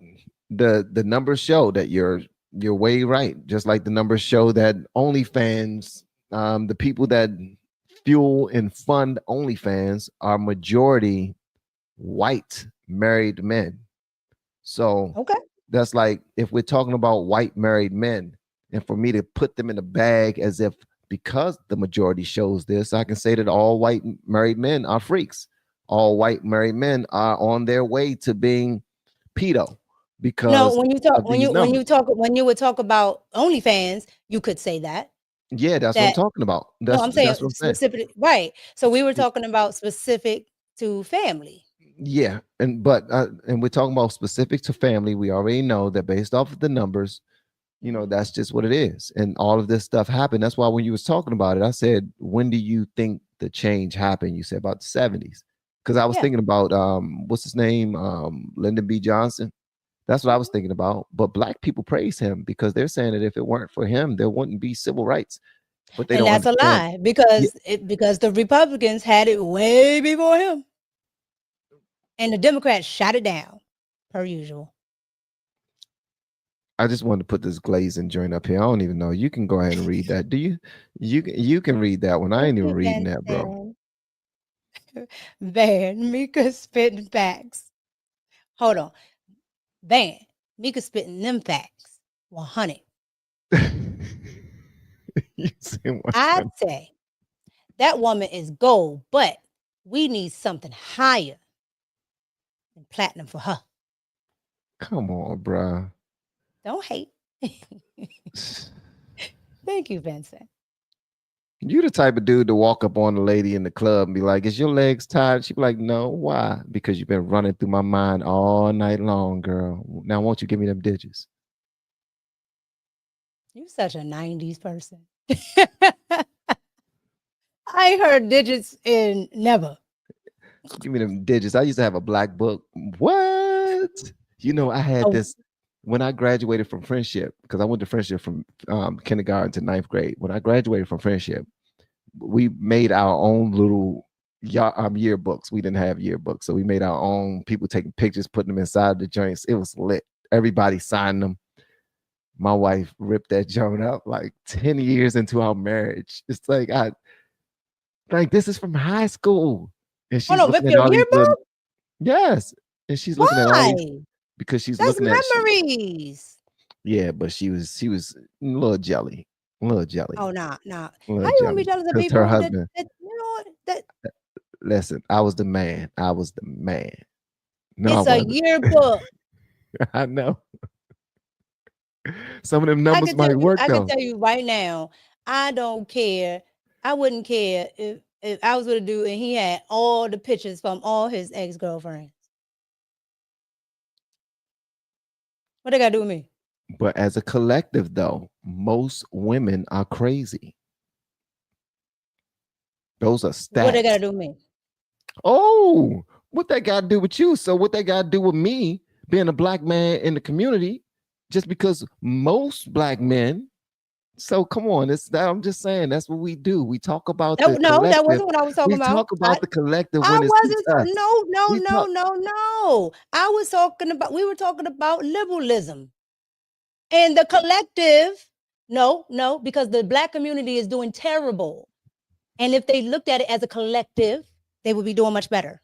The numbers show that you're way right. Just like the numbers show that OnlyFans, the people that fuel and fund OnlyFans are majority white married men. So that's like, if we're talking about white married men, and for me to put them in a bag as if because the majority shows this, I can say that all white married men are freaks. All white married men are on their way to being pedo. Because when you would talk about OnlyFans, you could say that. Yeah, that's what I'm talking about. I'm saying specifically, right? So we were talking about specific to family. Yeah, and we're talking about specific to family. We already know that based off of the numbers, that's just what it is. And all of this stuff happened. That's why when you was talking about it, I said, when do you think the change happened? You said about the 70s. Because I was thinking about what's his name? Lyndon B. Johnson. That's what I was thinking about. But Black people praise him because they're saying that if it weren't for him, there wouldn't be civil rights. But they don't understand. A lie because the Republicans had it way before him. And the Democrats shot it down, per usual. I just wanted to put this glazing joint up here. I don't even know. You can go ahead and read that. Do you? You can read that one. I ain't even reading that, bro. Van, Mika spitting facts. Hold on. Van, Mika spitting them facts. 100. I'd say that woman is gold, but we need something higher than platinum for her. Come on, bro. Don't hate. Thank you, Vincent. You the type of dude to walk up on a lady in the club and be like, "Is your legs tired?" She'd be like, "No." Why? Because you've been running through my mind all night long, girl. Now, won't you give me them digits? You're such a 90s person. I ain't heard digits in never. Give me them digits. I used to have a black book. What? I had this when I graduated from Friendship, because I went to Friendship from kindergarten to 9th grade. When I graduated from Friendship, we made our own little yearbooks. We didn't have yearbooks, so we made our own. People taking pictures, putting them inside the joints. It was lit. Everybody signed them. My wife ripped that joint up like 10 years into our marriage. It's like, this is from high school. And she's looking at all these yes. And she's looking at all these because she's looking at memories. Yeah, but she was a little jelly. A little jelly. Oh, nah. How you gonna be jealous of people? Her husband. Listen, I was the man. No, it's a yearbook. I know. Some of them numbers might work I though. can tell you right now, I don't care. I wouldn't care if I was with a dude and he had all the pictures from all his ex-girlfriends. What they got to do with me? But as a collective, though, most women are crazy. Those are stats. What they got to do with me? Oh, what they got to do with you? So what they got to do with me being a black man in the community? Just because most black men. So come on, I'm just saying that's what we do. We talk about the collective. No, that wasn't what I was talking about. We talk about the collective I when wasn't. it's No. I was talking about. We were talking about liberalism and the collective. No, because the black community is doing terrible, and if they looked at it as a collective, they would be doing much better.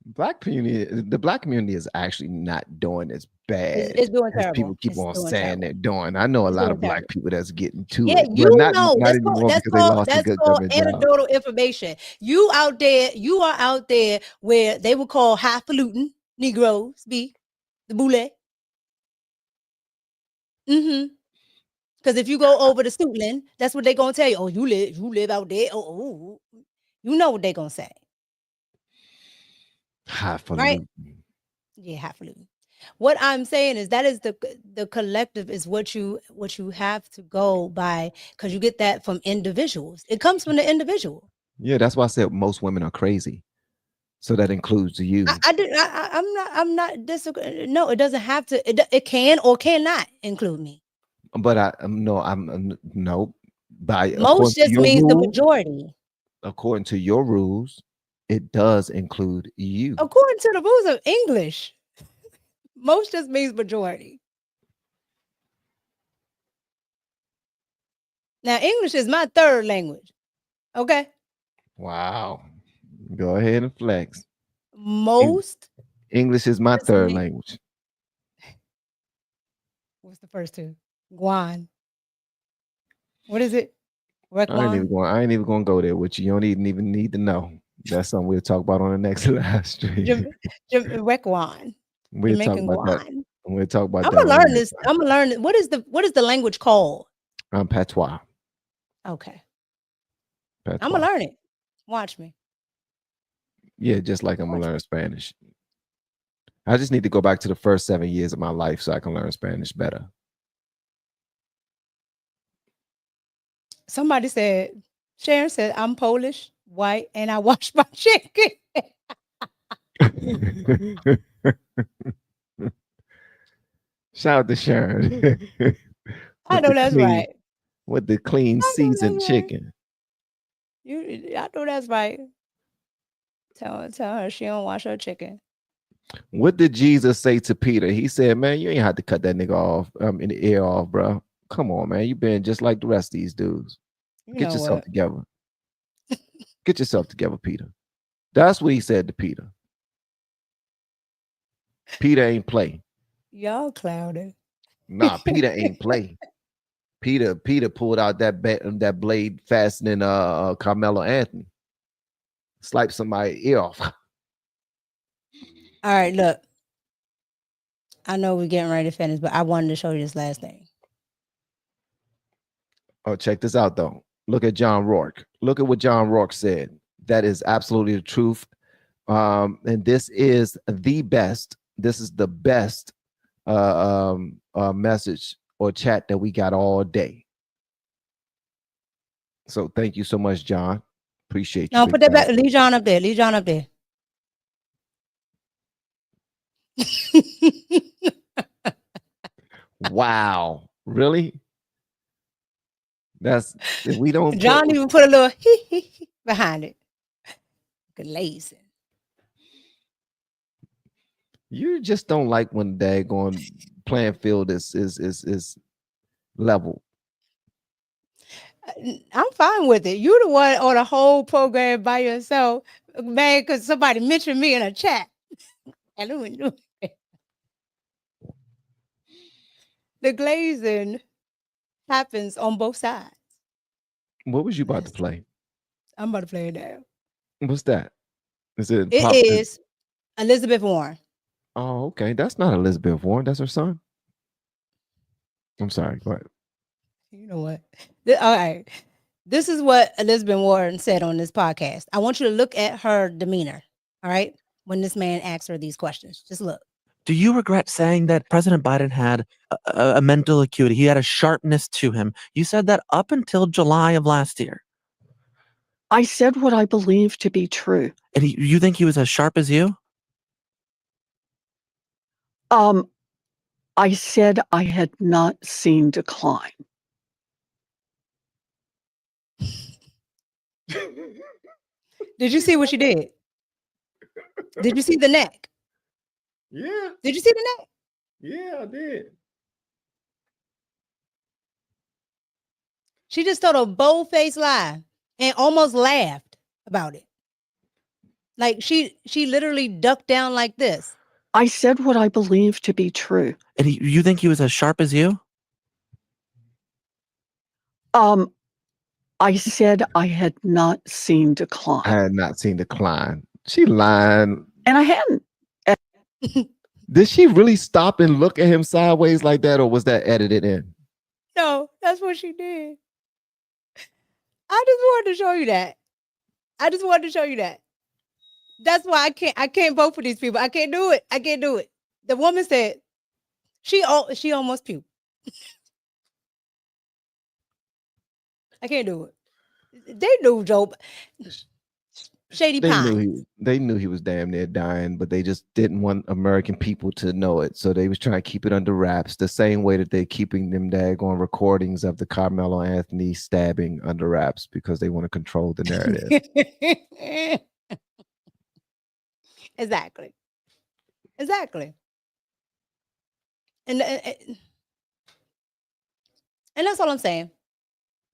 The black community is actually not doing as bad it's doing as terrible. People keep on saying they're doing. I know a lot of black people that's getting to it. You not know, anymore because they lost a good government job. Anecdotal information. You are out there where they would call highfalutin Negroes be the boule. Because if you go over to Suitland, that's what they're gonna tell you. Oh, you live out there. Oh, you know what they're gonna say. Highfalutin. Right? Yeah, highfalutin. What I'm saying is that is the collective is what you have to go by, because you get that from individuals. It comes from the individual. Yeah, that's why I said most women are crazy. So that includes you. I'm not disagreeing. No, it doesn't have to. It can or cannot include me. But no. By most just means the majority. According to your rules, it does include you. According to the rules of English, most just means majority. Now, English is my third language. Okay. Wow. Go ahead and flex. Most. English is my third language. What's the first two? Guan. What is it? I ain't even going to go there with you. You don't even need to know. That's something we'll talk about on the next live stream. Wekwan. We'll talk about that. We'll talk about that. I'm gonna learn this. I'm gonna learn. What is the language called? Patois. Okay. Patois. I'm gonna learn it. Watch me. Yeah, just like I'm gonna learn Spanish. I just need to go back to the first 7 years of my life so I can learn Spanish better. Somebody said, Sharon said, I'm Polish, white, and I wash my chicken. Shout out to Sharon. I know that's right. With the clean seasoned chicken. I know that's right. Tell her she don't wash her chicken. What did Jesus say to Peter? He said, man, you ain't have to cut that nigga off in the ear off, bro. Come on, man. You been just like the rest of these dudes. Get yourself together. Get yourself together, Peter. That's what he said to Peter. Peter ain't play. Y'all clouded. Nah, Peter ain't play. Peter pulled out that blade faster than Carmelo Anthony. Slipe somebody's ear off. All right, look. I know we're getting ready to finish, but I wanted to show you this last thing. Oh, check this out, though. Look at John Rourke. Look at what John Rourke said. That is absolutely the truth. And this is the best. This is the best message or chat that we got all day. So thank you so much, John. Appreciate you. No, put that back. Leave John up there. Leave John up there. Wow. Really? That's if we don't. John even put a little behind it. Glazing. You just don't like when the daggone playing field is level. I'm fine with it. You're the one on a whole program by yourself, man, because somebody mentioned me in a chat. The glazing happens on both sides. What was you about to play? I'm about to play it now. What's that? Is it? It is Elizabeth Warren. Oh, okay. That's not Elizabeth Warren. That's her son. I'm sorry. Go ahead. You know what? All right. This is what Elizabeth Warren said on this podcast. I want you to look at her demeanor. All right. When this man asks her these questions, just look. Do you regret saying that President Biden had a mental acuity? He had a sharpness to him. You said that up until July of last year. I said what I believe to be true. And you think he was as sharp as you? I said I had not seen decline. Did you see what she did? Did you see the neck? Yeah. Did you see the neck? Yeah, I did. She just told a bold-faced lie and almost laughed about it. Like she literally ducked down like this. I said what I believe to be true. And you think he was as sharp as you? I said I had not seen decline. I had not seen decline. She lying. And I hadn't. Did she really stop and look at him sideways like that, or was that edited in? No, that's what she did. I just wanted to show you that. That's why I can't vote for these people. I can't do it. The woman said she almost puked. I can't do it. They knew Joe. Shady Pine. They knew he was damn near dying, but they just didn't want American people to know it. So they was trying to keep it under wraps, the same way that they're keeping them daggone recordings of the Carmelo Anthony stabbing under wraps because they want to control the narrative. Exactly. And that's all I'm saying.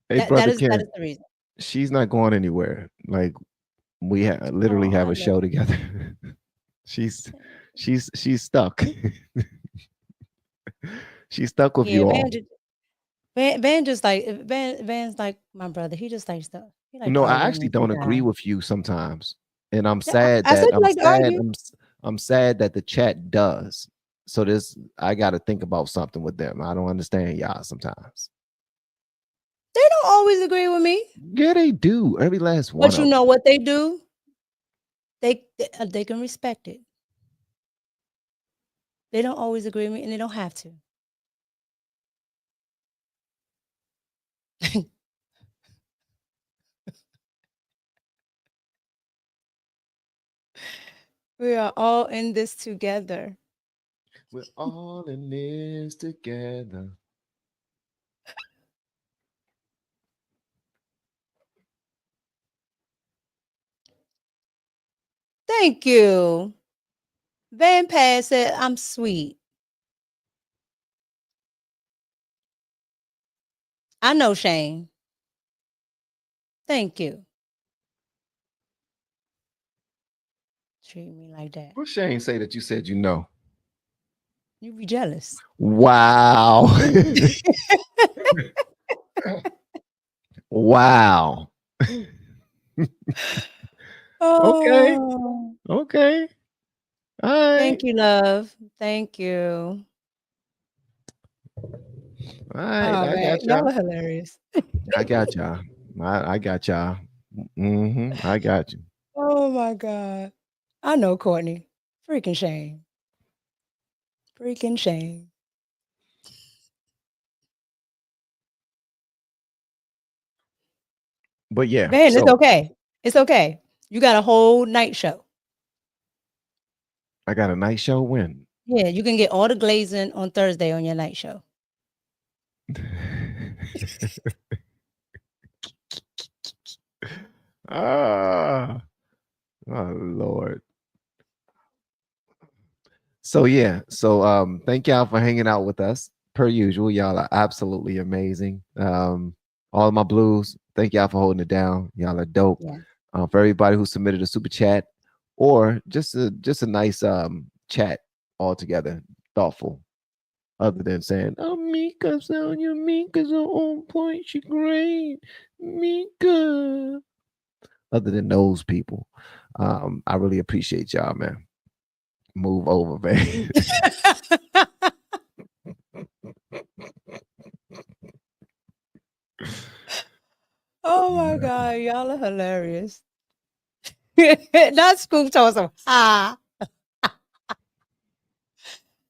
Hey, that is Karen, the reason. She's not going anywhere. Like we literally have a show together. she's stuck. She's stuck with you all. Van's like my brother. He just like stuff. Like I actually don't agree with you sometimes, and I'm sad that I'm sad that the chat does. So I got to think about something with them. I don't understand y'all sometimes. They don't always agree with me. Yeah, they do. Every last one. But you know what they do? They can respect it. They don't always agree with me, and they don't have to. We are all in this together. We're all in this together. Thank you. Van Pass said, I'm sweet. I know, Shane. Thank you. Treat me like that. What Shane say that you said you know? You be jealous. Wow. Wow. Okay. Okay. All right. Thank you, love. Thank you. All right. All right. Y'all are hilarious. I got y'all. I got y'all. I got you. Oh my God. I know, Courtney. Freaking shame. Freaking shame. But yeah. Man, it's okay. It's okay. You got a whole night show. I got a night show when? Yeah, you can get all the glazing on Thursday on your night show. Oh Lord. So yeah, thank y'all for hanging out with us. Per usual, y'all are absolutely amazing. All of my blues, thank y'all for holding it down. Y'all are dope. Yeah. For everybody who submitted a super chat or just a nice chat altogether, thoughtful. Other than saying, "Oh, Mika's on you, Mika's on point, she great, Mika." Other than those people, I really appreciate y'all, man. Move over, man. Oh my God, y'all are hilarious. That Scoop told some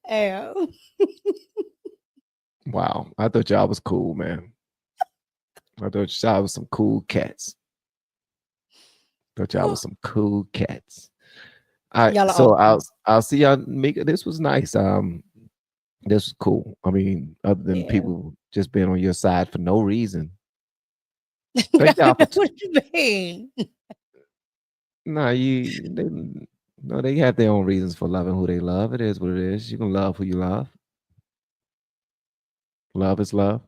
Damn. Wow, I thought y'all was cool, man. I thought y'all was some cool cats. Thought y'all was some cool cats. All right, so I'll see y'all. Mika, this was nice. This was cool. I mean, other than people just being on your side for no reason. Thank y'all for what you mean? They have their own reasons for loving who they love. It is what it is. You can love who you love. Love is love.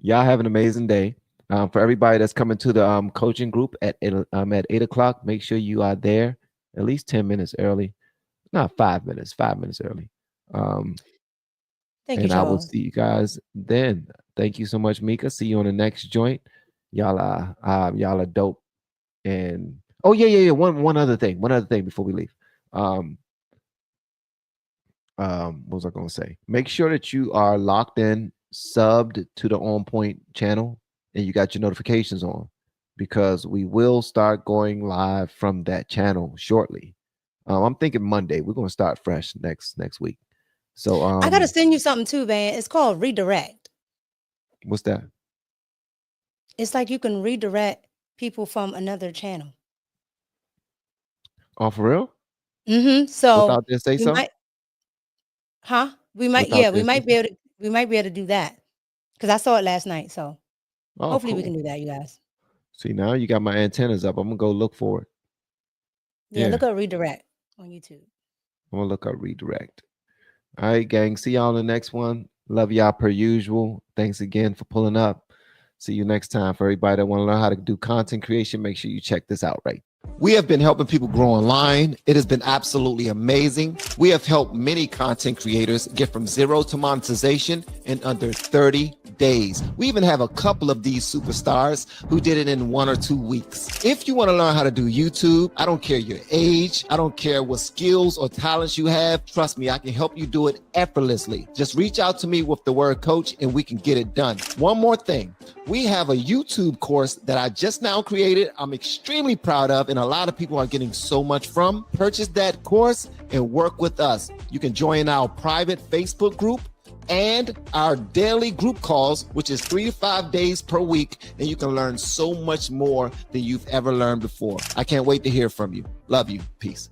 Y'all have an amazing day. For everybody that's coming to the coaching group at 8 o'clock, make sure you are there at least 10 minutes early. Not 5 minutes, 5 minutes early. Thank you, and I will Charles. see you guys then. Thank you so much, Mika. See you on the next joint. Y'all are dope. And yeah. One other thing before we leave. What was I going to say? Make sure that you are locked in, subbed to the On Point channel, and you got your notifications on, because we will start going live from that channel shortly. I'm thinking Monday. We're going to start fresh next week. So I gotta send you something too, man. It's called redirect. What's that? It's like you can redirect people from another channel. Oh, for real? Mm-hmm. So without this say so? We might be able to do that. Because I saw it last night. So hopefully we can do that, you guys. See, now you got my antennas up. I'm gonna go look for it. Yeah, look up redirect on YouTube. I'm gonna look up redirect. All right, gang. See y'all in the next one. Love y'all per usual. Thanks again for pulling up. See you next time. For everybody that want to learn how to do content creation, make sure you check this out, right? We have been helping people grow online. It has been absolutely amazing. We have helped many content creators get from zero to monetization in under 30 days. We even have a couple of these superstars who did it in 1 or 2 weeks. If you want to learn how to do YouTube, I don't care your age, I don't care what skills or talents you have. Trust me, I can help you do it effortlessly. Just reach out to me with the word coach and we can get it done. One more thing. We have a YouTube course that I just now created. I'm extremely proud of, and a lot of people are getting so much from. Purchase that course and work with us. You can join our private Facebook group and our daily group calls, which is 3 to 5 days per week, and you can learn so much more than you've ever learned before. I can't wait to hear from you. Love you. Peace.